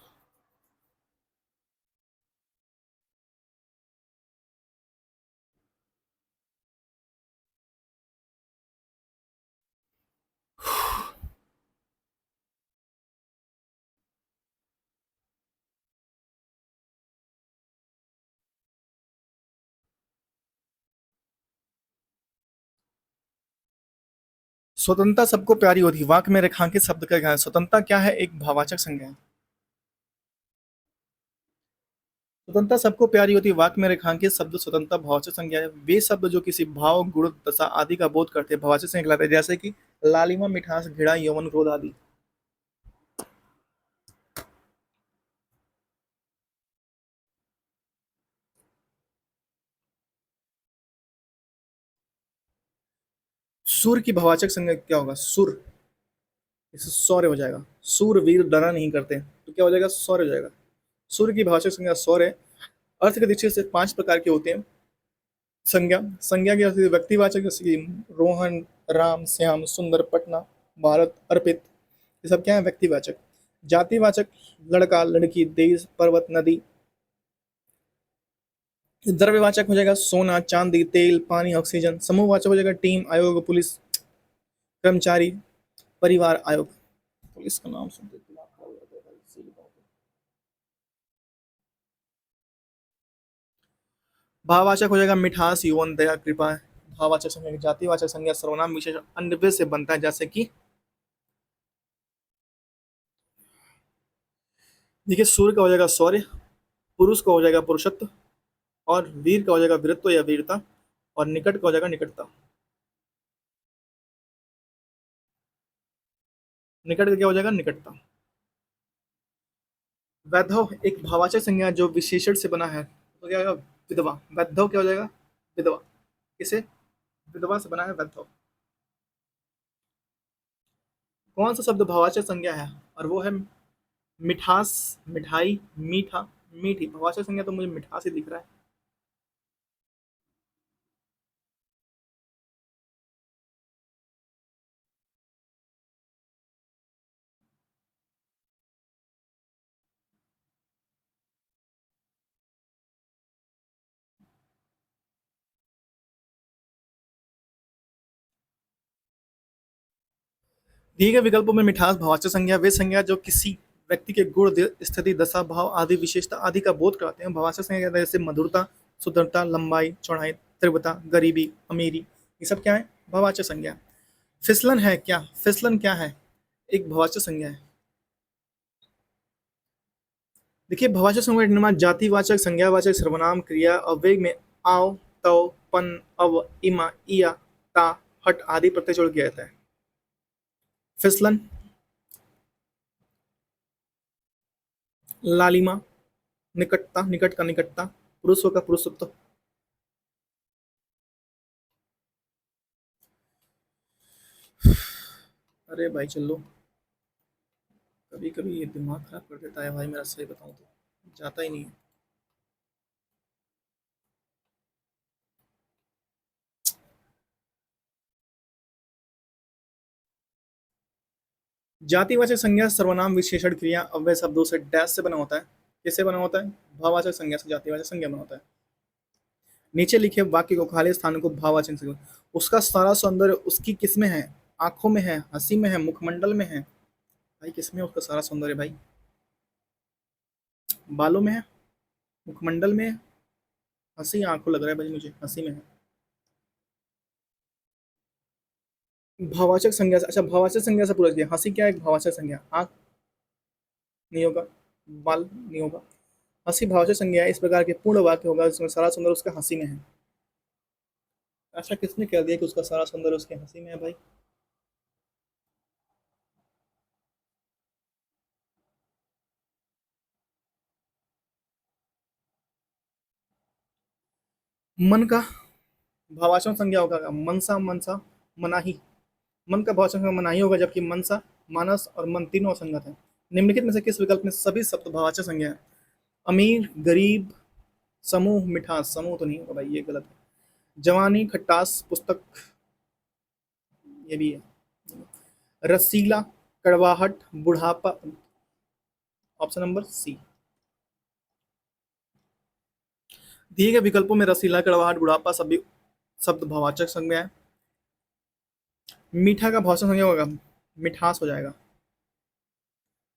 स्वतंत्रता सबको प्यारी होती है, वाक्य में रेखांकित शब्द का क्या है? स्वतंत्रता क्या है? एक भाववाचक संज्ञा है। स्वतंत्रता सबको प्यारी होती है, वाक्य में रेखांकित शब्द स्वतंत्रता भाववाचक संज्ञा है। वे शब्द जो किसी भाव, गुण, दशा आदि का बोध करते हैं भाववाचक संज्ञा कहलाते हैं, जैसे कि लालिमा, मिठास, घृणा, यौवन, क्रोध आदि। सुर की भाववाचक संज्ञा क्या होगा? सुर, इससे सौर्य हो जाएगा। सूर वीर डरा नहीं करते तो क्या हो जाएगा? सौर्य हो जाएगा। सूर्य की भाववाचक संज्ञा सौर्य। अर्थ के दृष्टि से पांच प्रकार के होते हैं संज्ञा। संज्ञा की अर्थ व्यक्तिवाचक, जैसे कि रोहन, राम, श्याम, सुंदर, पटना, भारत, अर्पित। ये सब क्या है? व्यक्तिवाचक। जातिवाचक, लड़का, लड़की, देश, पर्वत, नदी। द्रव्यवाचक हो जाएगा सोना, चांदी, तेल, पानी, ऑक्सीजन। समूहवाचक हो जाएगा टीम, आयोग, पुलिस, कर्मचारी, परिवार, आयोग। पुलिस का नाम सुनते ही दिमाग खराब हो जाता है भाई, सही बताऊं तो। भाववाचक हो जाएगा मिठास, यौवन, दया, कृपा। भाववाचक संज्ञा, जातिवाचक संज्ञा सर्वनाम विशेषण अन्य से बनता है, जैसे कि देखिए, सूर्य का हो जाएगा शौर्य, पुरुष का हो जाएगा पुरुषत्व, और वीर का हो जाएगा वीरत्व या वीरता, और निकट का हो जाएगा निकटता। निकट का क्या हो जाएगा? निकटता। वैधव एक भाववाचक संज्ञा है जो विशेषण से बना है, तो क्या होगा? विधवा। वैधव क्या हो जाएगा? विधवा। किसे? विधवा से बना है वैधव। कौन सा शब्द भाववाचक संज्ञा है? और वो है मिठास, मिठाई, मीठा, मीठी। भाववाचक संज्ञा तो मुझे मिठास ही दिख रहा है। दिए गए विकल्पों में मिठास भाववाचक संज्ञा वे संज्ञा जो किसी व्यक्ति के गुण, स्थिति, दशा, भाव आदि विशेषता आदि का बोध कराते हैं। भाववाचक संज्ञा जैसे मधुरता, सुंदरता, लंबाई, चौड़ाई, तीव्रता, गरीबी, अमीरी, ये सब क्या है? भाववाचक संज्ञा। फिसलन है क्या? फिसलन क्या है? एक भाववाचक संज्ञा है। देखिए, भाववाचक संज्ञा के निर्माण जातिवाचक, संज्ञावाचक, सर्वनाम, क्रिया, अव्यय में आओ, तव, पन, अव, इमा, इया, ता, हट आदि प्रत्यय जोड़ किया जाता है। फिसलन, लालिमा, निकटता, निकट का निकटता, पुरुषों का पुरुषत्व। अरे भाई चलो, कभी कभी ये दिमाग खराब कर देता है भाई मेरा, सही बताऊं तो जाता ही नहीं है। जातिवाचक संज्ञा सर्वनाम विशेषण क्रिया अव्यय शब्दों से डैश से बना होता है। किससे बना होता है? भाववाचक संज्ञा से जातिवाचक संज्ञा बना होता है। नीचे लिखे वाक्य को खाली स्थान को भाववाचक संज्ञा। उसका सारा सौंदर्य उसकी किसमें है? आंखों में है, हंसी में है, मुखमंडल में है। भाई किसमें है उसका सारा सौंदर्य भाई? बालों में है, मुखमंडल में है, हंसी आंखों लग रहा है भाई, मुझे हंसी में है। भाववाचक संज्ञा से, अच्छा भाववाचक संज्ञा से पूरा किया। हंसी क्या है? एक भाववाचक संज्ञा। आंख नहीं होगा, बाल नहीं होगा। हंसी भाववाचक संज्ञा है। इस प्रकार के पूर्ण वाक्य होगा जिसमें सारा सुंदर उसका हंसी में है। ऐसा किसने कह दिया कि उसका सारा सुंदर उसके हंसी में है भाई? मन का भाववाचक संज्ञा होगा मनसा, मनसा, मनाही। मन का भाववाचक संज्ञा मनाही होगा, जबकि मनसा, मानस और मन तीनों असंगत है। निम्नलिखित में से किस विकल्प में सभी शब्द भाववाचक संज्ञा है? अमीर, गरीब, समूह, मिठास। समूह तो नहीं होगा भाई, ये गलत है। जवानी, खट्टास, पुस्तक, ये भी है। रसीला, कड़वाहट, बुढ़ापा। Option number C. दिए गए विकल्पों में रसीला, कड़वाहट, बुढ़ापा सभी शब्द भाववाचक संज्ञा है। मीठा का भाववाचक संज्ञा होगा मिठास हो जाएगा।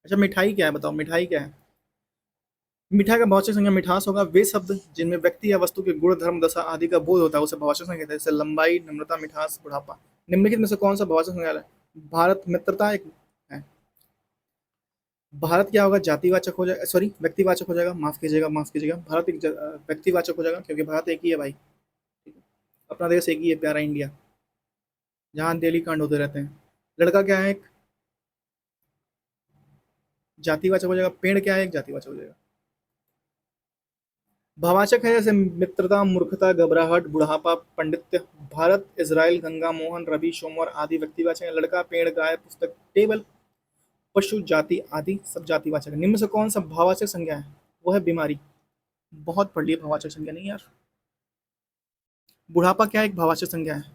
अच्छा मिठाई क्या है बताओ, मिठाई क्या है? मिठाई का भाववाचक संज्ञा मिठास होगा। वे शब्द जिनमें व्यक्ति या वस्तु के गुण, धर्म, दशा आदि का बोध होता है उसे भाववाचक संज्ञा कहते हैं, जैसे लंबाई, नम्रता, मिठास, बुढ़ापा। निम्नलिखित में से कौन सा भाववाचक संज्ञा है? भारत, मित्रता एक है। भारत क्या होगा? जातिवाचक हो जाएगा, सॉरी व्यक्तिवाचक हो जाएगा, माफ कीजिएगा, माफ कीजिएगा। भारत एक व्यक्तिवाचक हो जाएगा, क्योंकि भारत एक ही है भाई। अपना देश एक ही है, प्यारा इंडिया, जहाँ डेली कांड होते रहते हैं। लड़का क्या है? एक जातिवाचक हो जाएगा। पेड़ क्या है? एक जातिवाचक हो जाएगा। भाववाचक है जैसे मित्रता, मूर्खता, घबराहट, बुढ़ापा, पंडित्य। भारत, इजराइल, गंगा, मोहन, रवि, सोमवार आदि व्यक्तिवाचक है। लड़का, पेड़, गाय, पुस्तक, टेबल, पशु, जाति आदि सब जातिवाचक है। निम्न से कौन सा भाववाचक संज्ञा है? वो है बीमारी। बहुत पढ़ लिया, भाववाचक संज्ञा नहीं यार। बुढ़ापा क्या है? एक भाववाचक संज्ञा है।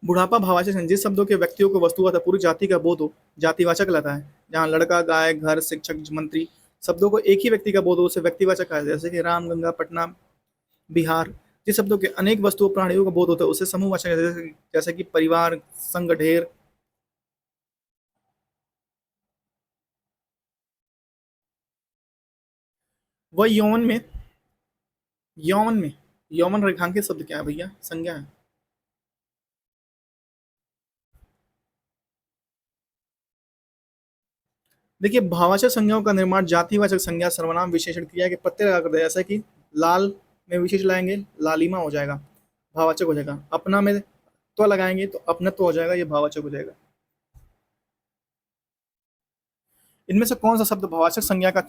बुढ़ापा भाववाचक है जिस शब्दों के व्यक्तियों को वस्तु अथवा पूरी जाति का बोध हो, जातिवाचक कहलाता है। जहाँ लड़का, गाय, घर, शिक्षक, मंत्री शब्दों को एक ही व्यक्ति का बोध हो उसे व्यक्तिवाचक कहा जाता है। जैसे कि राम, गंगा, पटना, बिहार। जिस शब्दों के अनेक वस्तुओं प्राणियों का बोध होता है उसे समूहवाचक कहते हैं। जैसे कि परिवार, संघ, ढेर। वह यौवन में यौवन रेखांकित शब्द क्या है भैया? संज्ञा है। देखिए, भाववाचक संज्ञाओं का निर्माण जातिवाचक संज्ञा, सर्वनाम, विशेषण, क्रिया के प्रत्यय लगा करते हैं। जैसे कि लाल में विशेष लाएंगे, लालिमा हो जाएगा, भाववाचक हो जाएगा। अपना में तो लगाएंगे तो अपनत्व हो जाएगा, ये भाववाचक हो जाएगा। इनमें से कौन सा शब्द भाववाचक संज्ञा का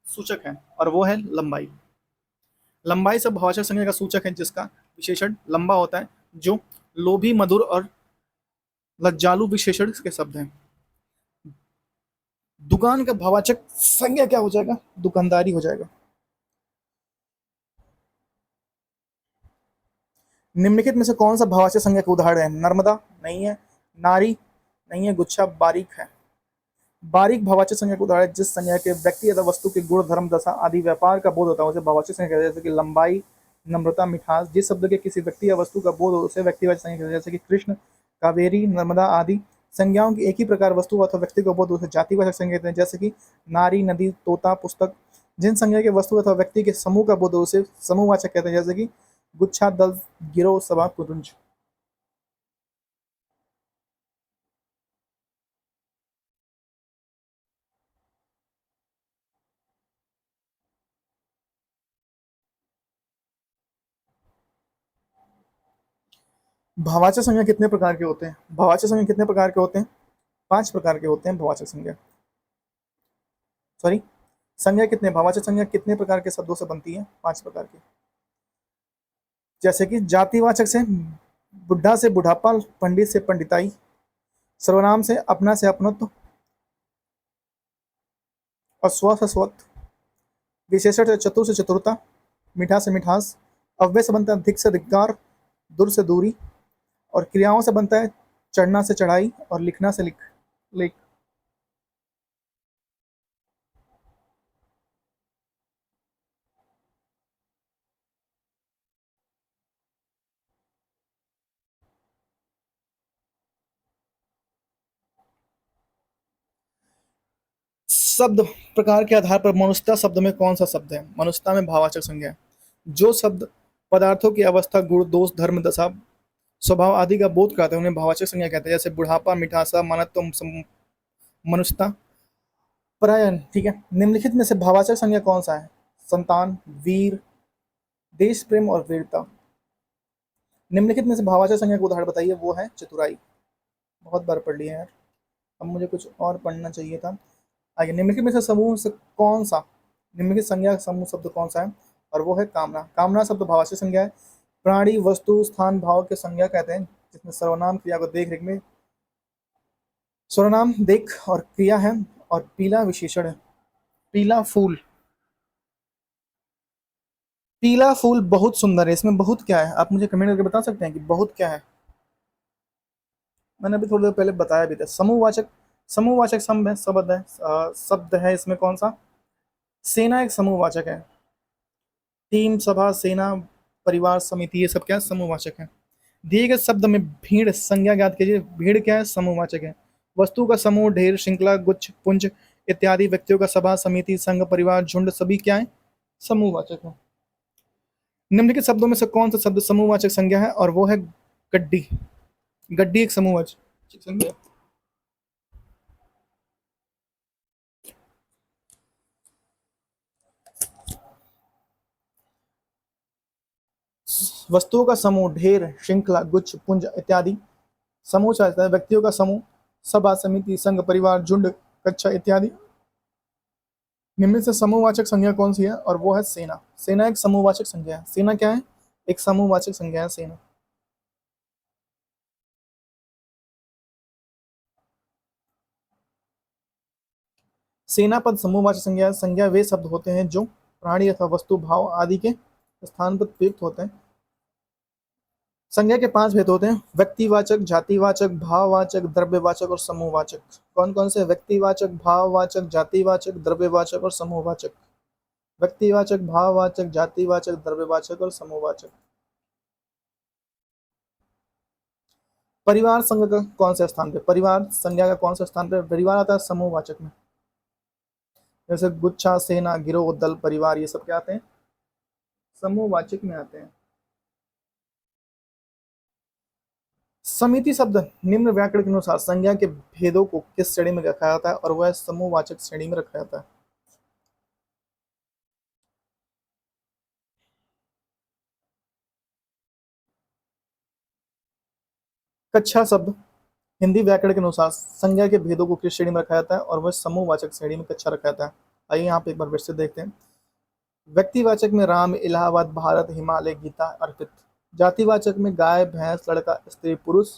सूचक है? और वो है लंबाई। लंबाई सब भाववाचक संज्ञा का सूचक है जिसका विशेषण लंबा होता है, जो लोभी, मधुर और लज्जालु विशेषण के शब्द हैं। दुकान का भाववाचक संज्ञा क्या हो जाएगा? दुकानदारी हो जाएगा। निम्नलिखित में से कौन सा भाववाचक संज्ञा का उदाहरण है? नर्मदा नहीं है, नारी नहीं है, गुच्छा बारीक है। बारीक भाववाचक संज्ञा का उदाहरण है जिस संज्ञा के व्यक्ति अथवा वस्तु के गुण, धर्म, दशा आदि व्यापार का बोध होता है उसे भाववाचक संज्ञा कहते हैं। जैसे कि लंबाई, नम्रता, मिठास। जिस शब्द के किसी व्यक्ति या वस्तु का बोध हो उसे व्यक्तिवाचक संज्ञा कहते हैं। जैसे कि कृष्ण, कावेरी, नर्मदा आदि। संज्ञाओं की एक ही प्रकार वस्तु अथवा व्यक्ति का बोध उसे जातिवाचक संज्ञा कहते हैं। जैसे कि नारी, नदी, तोता, पुस्तक। जिन संज्ञा के वस्तु अथवा व्यक्ति के समूह का बोध हो उसे समूहवाचक कहते हैं। जैसे कि गुच्छा, दल, गिरोह, सभा, कुटुंज। भाववाचक संज्ञा कितने प्रकार के होते हैं? भाववाचक संज्ञा कितने प्रकार के होते हैं? 5 प्रकार के होते हैं भाववाचक संज्ञा। सॉरी, संज्ञा कितने भाववाचक संज्ञा कितने प्रकार के शब्दों से बनती है? 5 प्रकार की। जैसे कि जातिवाचक से बुढ़ापा, पंडित से पंडिताई। सर्वनाम से अपना से अपनत्व और स्व से स्वत्व। विशेषण से चतुर से चतुरता, मीठा से मिठास। अव्यय से बनता है धिक से धिक्कार, दूर से दूरी। और क्रियाओं से बनता है चढ़ना से चढ़ाई और लिखना से लेख। शब्द प्रकार के आधार पर मनुष्यता शब्द में कौन सा शब्द है? मनुष्यता में भाववाचक संज्ञा है। जो शब्द पदार्थों की अवस्था, गुण, दोष, धर्म, दशा, स्वभाव आदि का बोध कराते हैं उन्हें भाववाचक संज्ञा कहते हैं। जैसे बुढ़ापा, मिठासा, मानवत्व, मनुष्यता, परायण। ठीक है। निम्नलिखित में से भाववाचक संज्ञा कौन सा है? संतान, वीर, देश प्रेम और वीरता। निम्नलिखित में से भाववाचक संज्ञा का उदाहरण बताइए। वो है चतुराई। बहुत बार पढ़ लिया यार, अब मुझे कुछ और पढ़ना चाहिए था। आगे, निम्नलिखित में से समूह से कौन सा निम्नलिखित संज्ञा समूह शब्द कौन सा है? और वो है कामना। कामना शब्द भाववाचक संज्ञा है। प्राणी, वस्तु, स्थान, भाव के संज्ञा कहते हैं जिसमें सर्वनाम क्रिया को देख रेख में सर्वनाम देख और क्रिया है। और पीला विशेषण है। पीला फूल, पीला फूल बहुत सुंदर है। इसमें बहुत क्या है? आप मुझे कमेंट करके बता सकते हैं कि बहुत क्या है? मैंने अभी थोड़ी देर पहले बताया भी था। समूहवाचक शब्द है इसमें कौन सा? सेना एक समूहवाचक है। टीम, सभा, सेना, परिवार, समिति, ये सब क्या है? समूहवाचक है। दिए गए शब्द में भीड़ संज्ञा ज्ञात कीजिए। भीड़ क्या है? समूहवाचक है। वस्तु का समूह, ढेर, श्रृंखला, गुच्छ, पुंज इत्यादि। व्यक्तियों का सभा, समिति, संघ, परिवार, झुंड सभी क्या है? समूहवाचक है। निम्नलिखित शब्दों में से कौन सा शब्द समूहवाचक संज्ञा है? और वो है गड्डी। गड्डी एक समूहवाचक संज्ञा है। वस्तुओं का समूह, ढेर, श्रृंखला, गुच्छ, पुंज इत्यादि। समूह चाहता है व्यक्तियों का समूह, सभा, समिति, संघ, परिवार, झुंड, कक्षा इत्यादि। निम्न से समूहवाचक संज्ञा कौन सी है? और वो है सेना। सेना एक समूहवाचक संज्ञा है। सेना क्या है? एक समूहवाचक संज्ञा है सेना। सेना पद समूहवाचक संज्ञा है। संज्ञा वे शब्द होते हैं जो प्राणी अथवा वस्तु, भाव आदि के स्थान पर प्रयुक्त होते हैं। संज्ञा के 5 भेद होते हैं: व्यक्तिवाचक, जातिवाचक, भाववाचक, द्रव्यवाचक और समूहवाचक। कौन कौन से? व्यक्तिवाचक, भाववाचक, जातिवाचक, द्रव्यवाचक और समूहवाचक। व्यक्तिवाचक, भाववाचक, जातिवाचक, द्रव्यवाचक और समूहवाचक। परिवार संज्ञा का कौन से स्थान पे? परिवार संज्ञा का कौन से स्थान पे परिवार आता है? समूहवाचक में। जैसे गुच्छा, सेना, गिरोह, दल, परिवार, ये सब क्या आते हैं? समूहवाचक में आते हैं। समिति शब्द निम्न व्याकरण के अनुसार संज्ञा के भेदों को किस श्रेणी में रखा जाता है? और वह समूहवाचक श्रेणी में रखा जाता है। कच्छा शब्द हिंदी व्याकरण के अनुसार संज्ञा के भेदों को किस श्रेणी में रखा जाता है? और वह समूहवाचक श्रेणी में कच्छा रखा जाता है। आइए यहाँ पे एक बार फिर से देखते हैं। व्यक्तिवाचक में राम, इलाहाबाद, भारत, हिमालय, गीता, अर्पित। जातिवाचक में गाय, भैंस, लड़का, स्त्री, पुरुष।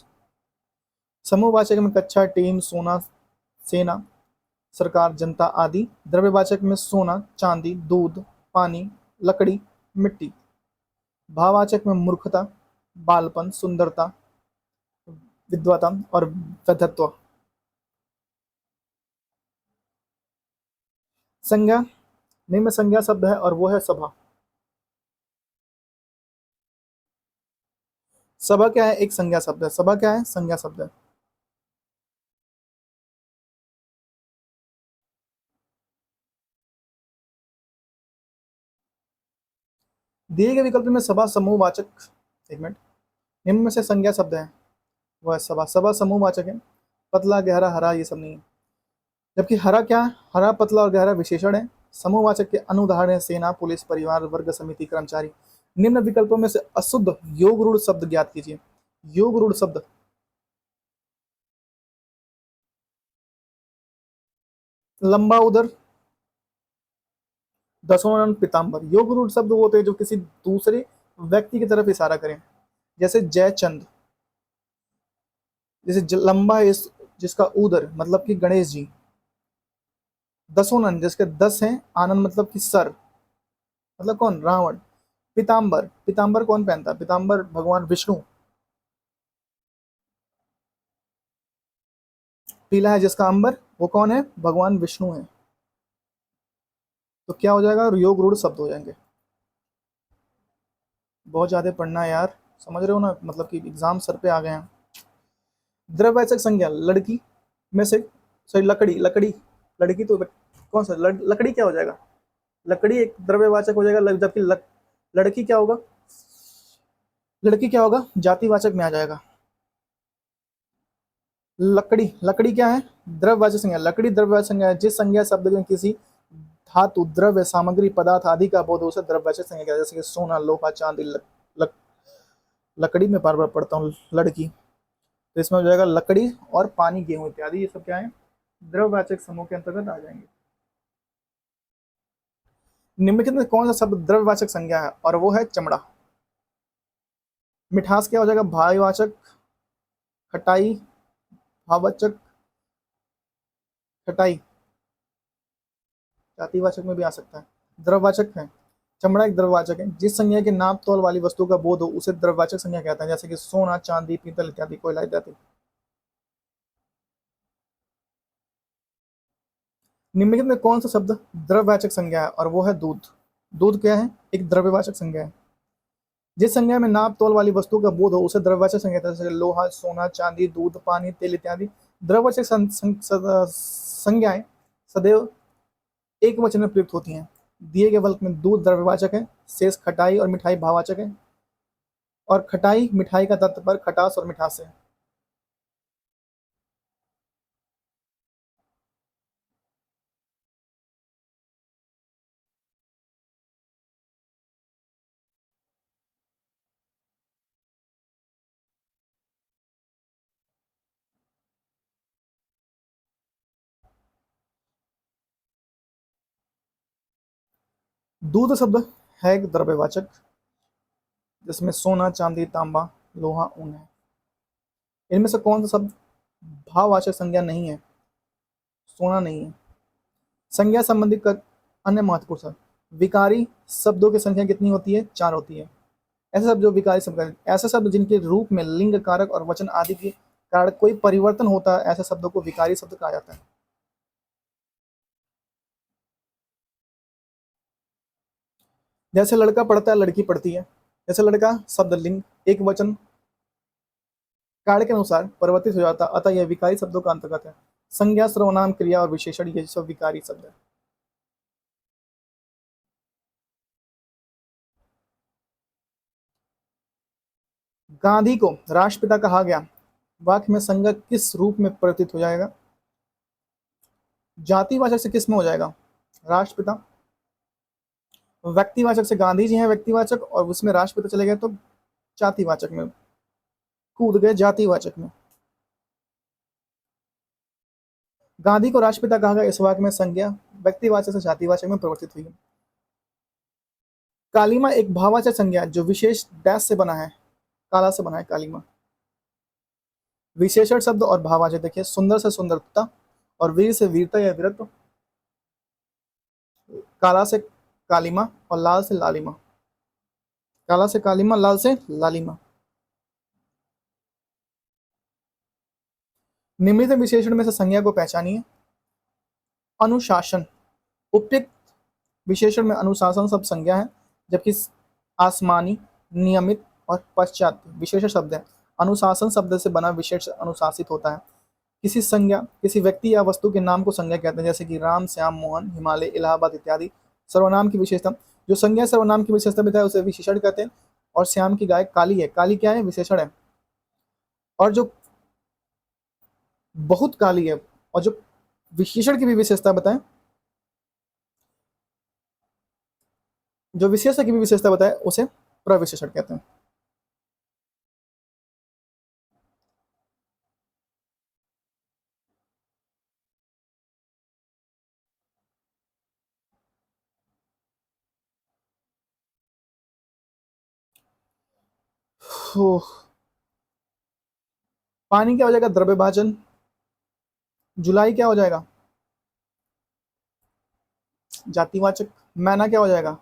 समूहवाचक में कच्छा, टीम, सोना, सेना, सरकार, जनता आदि। द्रव्यवाचक में सोना, चांदी, दूध, पानी, लकड़ी, मिट्टी। भाववाचक में मूर्खता, बालपन, सुंदरता, विद्वता और वैधत्व। संज्ञा निम्न संज्ञा शब्द है और वो है सभा। सभा क्या है? एक संज्ञा शब्द है। सभा क्या है? संज्ञा शब्द है। दिए गए विकल्प में सभा समूहवाचक, एक मिनट, निम्न में से संज्ञा शब्द है वह सभा। सभा समूहवाचक है। पतला, गहरा, हरा ये सब नहीं है। जबकि हरा क्या है? हरा, पतला और गहरा विशेषण है। समूहवाचक के अनुदाहरण है सेना, पुलिस, परिवार, वर्ग, समिति, कर्मचारी। निम्न विकल्पों में से अशुद्ध योग रूढ़ शब्द ज्ञात कीजिए। योग रूढ़ शब्द: लंबा उदर, दसों पीताम्बर। योग रूढ़ शब्द वो होते हैं जो किसी दूसरे व्यक्ति की तरफ इशारा करें। जैसे जयचंद, जैसे लंबा है जिसका उदर मतलब कि गणेश जी। दसोनन जिसके 10 हैं, आनंद मतलब कि सर, मतलब कौन? रावण। पीताम्बर, पीताम्बर कौन पहनता है? पीताम्बर भगवान विष्णु। पीला है जिसका अंबर, वो कौन है? भगवान विष्णु है। तो क्या हो जाएगा? योग रूढ़ शब्द हो जाएंगे। बहुत ज्यादा पढ़ना है यार, समझ रहे हो ना, मतलब कि एग्जाम सर पे आ गए हैं। द्रव्यवाचक संज्ञा लड़की में से, सॉरी लकड़ी, लकड़ी, लड़की तो कौन सा लकड़ी क्या हो जाएगा? लकड़ी एक द्रव्यवाचक हो जाएगा, जबकि लड़की क्या होगा? लड़की क्या होगा? जातिवाचक में आ जाएगा। लकड़ी, लकड़ी क्या है? द्रव्यवाचक संज्ञा। लकड़ी द्रव्यवाचक संज्ञा है जिस संज्ञा शब्द में किसी धातु, द्रव्य, सामग्री, पदार्थ आदि का बोध हो उसे द्रव्यवाचक संज्ञा कहते हैं। जैसे कि सोना, लोहा, चांदी। लकड़ी में बार बार पढ़ता हूँ लड़की, तो इसमें हो जाएगा लकड़ी और पानी, गेहूं इत्यादि, ये सब क्या है? द्रव्यवाचक समूह के अंतर्गत आ जाएंगे। निम्नलिखित में कौन सा शब्द द्रव्यवाचक संज्ञा है? और वो है चमड़ा। मिठास क्या हो जाएगा? भाववाचक। खटाई, भाववाचक, खटाई जातिवाचक में भी आ सकता है। द्रव्यवाचक है। चमड़ा एक द्रव्यवाचक है। जिस संज्ञा के नाप तोल वाली वस्तु का बोध हो उसे द्रव्यवाचक संज्ञा कहते हैं। जैसे कि सोना, चांदी, पीतल इत्यादि, कोयला इत्यादि। निम्नलिखित में कौन सा शब्द द्रव्यवाचक संज्ञा है? और वो है दूध। दूध क्या है? एक द्रव्यवाचक संज्ञा है। जिस संज्ञा में नाप तोल वाली वस्तु का बोध हो उसे द्रव्यवाचक संज्ञा कहते हैं। जैसे लोहा, सोना, चांदी, दूध, पानी, तेल इत्यादि। द्रव्यवाचक संज्ञाएं सदैव एक वचन में प्रयुक्त होती हैं। दिए गए वाक्य में दूध द्रव्यवाचक है, शेष खटाई और मिठाई भाववाचक है, और खटाई मिठाई का तात्पर्य खटास और मिठास है। दूध शब्द है एक द्रव्यवाचक जिसमें सोना, चांदी, तांबा, लोहा, ऊन है। इनमें से कौन सा शब्द भाववाचक संज्ञा नहीं है? सोना नहीं है। संज्ञा संबंधी अन्य महत्वपूर्ण शब्द। विकारी शब्दों की संख्या कितनी होती है? 4 होती है। ऐसे शब्द जो विकारी शब्द हैं, ऐसे शब्द जिनके रूप में लिंग कारक और वचन आदि के कारण कोई परिवर्तन होता है, ऐसे शब्दों को विकारी शब्द कहा जाता है। जैसे लड़का पढ़ता है, लड़की पढ़ती है। जैसे लड़का शब्द लिंग एक वचन कार्य के अनुसार परिवर्तित हो जाता, अतः यह विकारी शब्दों का अंतर्गत है। संज्ञा, सर्वनाम, क्रिया और विशेषण ये सब विकारी शब्द है। गांधी को राष्ट्रपिता कहा गया, वाक्य में संज्ञा किस रूप में परिवर्तित हो जाएगा? जातिवाचक से किस में हो जाएगा? राष्ट्रपिता। व्यक्तिवाचक से गांधी जी हैं व्यक्तिवाचक, और उसमें राष्ट्रपिता चले गए तो जातिवाचक में कूद गए, जातिवाचक में। गांधी को राष्ट्रपिता कहा गया, इस वाक्य में संज्ञा व्यक्तिवाचक से जातिवाचक में परिवर्तित हुई। कालीमा एक भाववाचक संज्ञा है जो विशेष डैश से बना है, काला से बना है कालीमा। विशेषण शब्द और भाववाचक देखिए, सुंदर से सुंदरता और वीर से वीरता या वीरत्व। काला से कालीमा और लाल से लालिमा। काला से कालीमा, लाल से लालिमा। निम्नलिखित विशेषण में से संज्ञा को पहचानिए। अनुशासन, उपयुक्त विशेषण में अनुशासन शब्द संज्ञा है, जबकि आसमानी, नियमित और पश्चात विशेषण शब्द है। अनुशासन शब्द से बना विशेष अनुशासित होता है। किसी संज्ञा, किसी व्यक्ति या वस्तु के नाम को संज्ञा कहते हैं, जैसे कि राम, श्याम, मोहन, हिमालय, इलाहाबाद इत्यादि। सर्वनाम की विशेषता, जो संज्ञा सर्वनाम की विशेषता बताए उसे विशेषण कहते हैं। और श्याम की गाय काली है, काली क्या है? विशेषण है। और जो बहुत काली है और जो विशेषण की भी विशेषता बताएं, जो विशेषण की भी विशेषता बताए उसे प्रविशेषण कहते हैं। पानी क्या हो जाएगा? द्रव्यभाजन। जुलाई क्या हो जाएगा? जातिवाचक। मैना क्या हो जाएगा?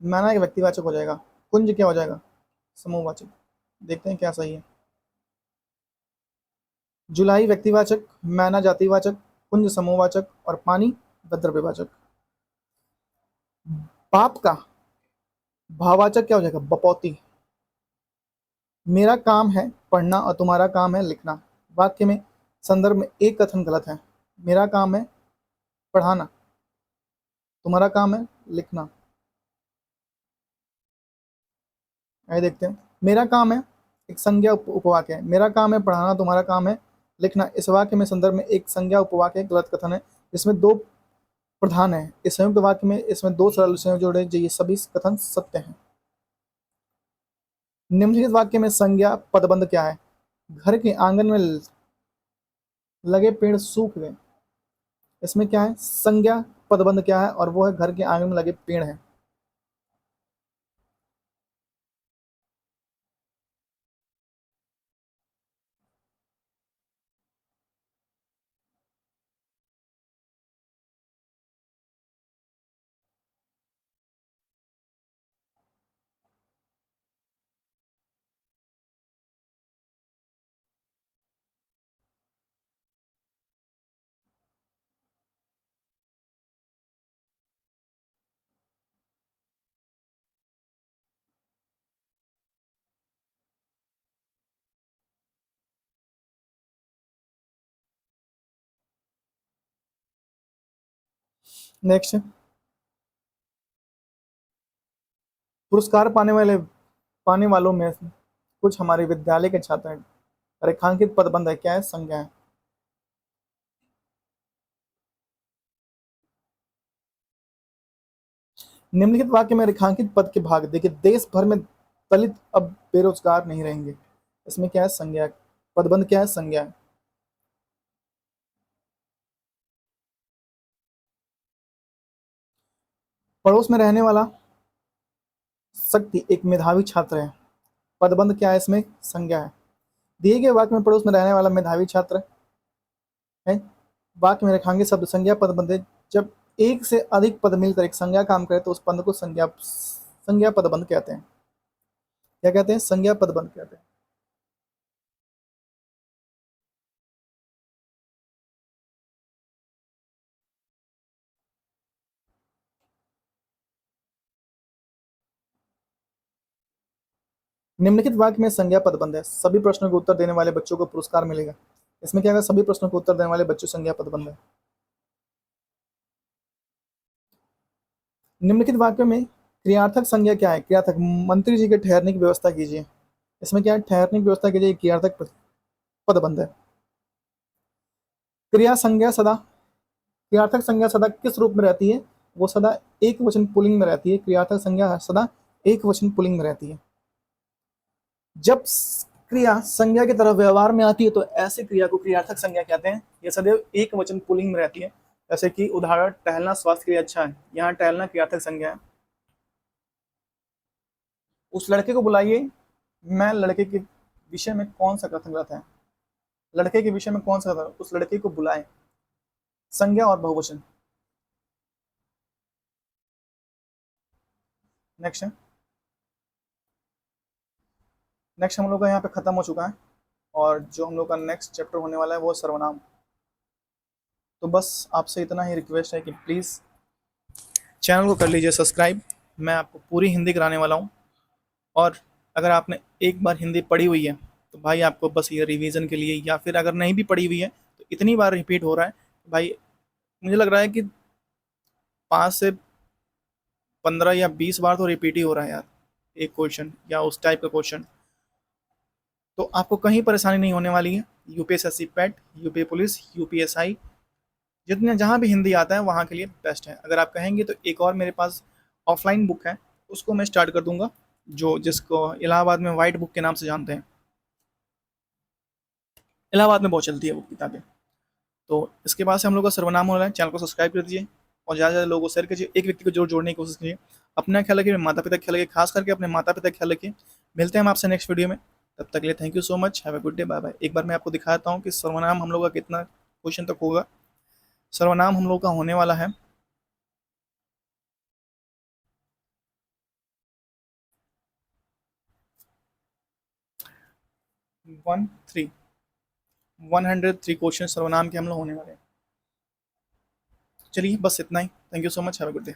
मैना एक व्यक्तिवाचक हो जाएगा। कुंज क्या हो जाएगा? समूहवाचक। देखते हैं क्या सही है। जुलाई व्यक्तिवाचक, मैना जातिवाचक, कुंज समूहवाचक और पानी द्रव्यवाचक। पाप का भाववाचक क्या हो जाएगा? बपौती। मेरा काम है पढ़ना और तुम्हारा काम है लिखना। वाक्य में संदर्भ में एक कथन गलत है। मेरा काम है पढ़ाना, तुम्हारा काम है लिखना। आइए देखते हैं। मेरा काम है एक संज्ञा उपवाक्य है। मेरा काम है पढ़ाना, तुम्हारा काम है लिखना। इस वाक्य में संदर्भ में एक संज्ञा उपवाक्य गलत कथन है, इसमें दो प्रधान है। इस संयुक्त वाक्य में इसमें दो सरल संयोग जोड़े, जो ये सभी कथन सत्य हैं। निम्नलिखित वाक्य में संज्ञा पदबंध क्या है? घर के आंगन में लगे पेड़ सूख गए। इसमें क्या है? संज्ञा पदबंध क्या है? और वो है घर के आंगन में लगे पेड़ हैं। नेक्स्ट, पुरस्कार पाने वालों में कुछ हमारे विद्यालय के छात्र हैं। रेखांकित पदबंध है, क्या है? संज्ञा है। निम्नलिखित वाक्य में रेखांकित पद के भाग देखिए। देश भर में दलित अब बेरोजगार नहीं रहेंगे। इसमें क्या है? संज्ञा। पदबंध क्या है? संज्ञा है। पड़ोस में रहने वाला शक्ति एक मेधावी छात्र है। पदबंध क्या है? इसमें संज्ञा है। दिए गए वाक्य में पड़ोस में रहने वाला मेधावी छात्र है। वाक्य में रेखांकित शब्द संज्ञा पदबंध है। जब एक से अधिक पद मिलकर एक संज्ञा काम करे तो उस पद को संज्ञा संज्ञा पदबंध कहते हैं। क्या कहते हैं? संज्ञा पदबंध कहते हैं। निम्नलिखित वाक्य में संज्ञा पदबंध है, सभी प्रश्नों के उत्तर देने वाले बच्चों को पुरस्कार मिलेगा। इसमें क्या है? सभी प्रश्नों को उत्तर देने वाले बच्चों संज्ञा पदबंध है। निम्नलिखित वाक्यों में क्रियार्थक संज्ञा क्या है? क्रियार्थक, मंत्री जी के ठहरने की व्यवस्था कीजिए। इसमें क्या है? ठहरने की व्यवस्था कीजिए, क्रियार्थक पदबंध है। क्रिया संज्ञा सदा, क्रियार्थक संज्ञा सदा किस रूप में रहती है? वो सदा एक वचन पुल्लिंग में रहती है। क्रियार्थक संज्ञा सदा एक वचन पुल्लिंग में रहती है। जब क्रिया संज्ञा की तरह व्यवहार में आती है तो ऐसी क्रिया को क्रियार्थक संज्ञा कहते हैं। यह सदैव एक वचन पुल्लिंग में रहती है। जैसे कि उदाहरण, टहलना स्वास्थ्य के लिए अच्छा है। यहाँ टहलना क्रियार्थक संज्ञा है। उस लड़के को बुलाइए, मैं लड़के के विषय में कौन सा कथन गलत है? लड़के के विषय में कौन सा कथन? उस लड़के को बुलाए, संज्ञा और बहुवचन। नेक्स्ट है, नेक्स्ट हम लोग का यहाँ पे खत्म हो चुका है और जो हम लोग का नेक्स्ट चैप्टर होने वाला है वो सर्वनाम। तो बस आपसे इतना ही रिक्वेस्ट है कि प्लीज़ चैनल को कर लीजिए सब्सक्राइब। मैं आपको पूरी हिंदी कराने वाला हूँ और अगर आपने एक बार हिंदी पढ़ी हुई है तो भाई आपको बस ये रिवीजन के लिए, या फिर अगर नहीं भी पढ़ी हुई है तो इतनी बार रिपीट हो रहा है भाई, मुझे लग रहा है कि 5 से 15 या 20 बार तो रिपीट ही हो रहा है यार एक क्वेश्चन या उस टाइप का क्वेश्चन। तो आपको कहीं परेशानी नहीं होने वाली है। UPSSC PAT, UP police, UPSI, जितने जहाँ भी हिंदी आता है वहाँ के लिए बेस्ट है। अगर आप कहेंगे तो एक और मेरे पास ऑफलाइन बुक है, उसको मैं स्टार्ट कर दूंगा, जो जिसको इलाहाबाद में वाइट बुक के नाम से जानते हैं। इलाहाबाद में बहुत चलती है वो किताबें। तो इसके बाद से हम लोग का सर्वनाम हो रहा है। चैनल को सब्सक्राइब कर दीजिए और ज़्यादा से ज़्यादा लोगों को शेयर कीजिए। एक व्यक्ति को जरूर जोड़ने की कोशिश कीजिए। अपना ख्याल रखिए, माता पिता का ख्याल रखिए, खास करके अपने माता पिता का ख्याल रखिए। मिलते हैं हम आपसे नेक्स्ट वीडियो में। तब तक के लिए thank you so much, have a good day, bye bye. एक बार मैं आपको दिखाता हूँ कि सर्वनाम हम लोग का कितना क्वेश्चन तक होगा। सर्वनाम हम लोग का होने वाला है 103 क्वेश्चन सर्वनाम के हम लोग होने वाले हैं। चलिए बस इतना ही। Thank you so much, have a good day.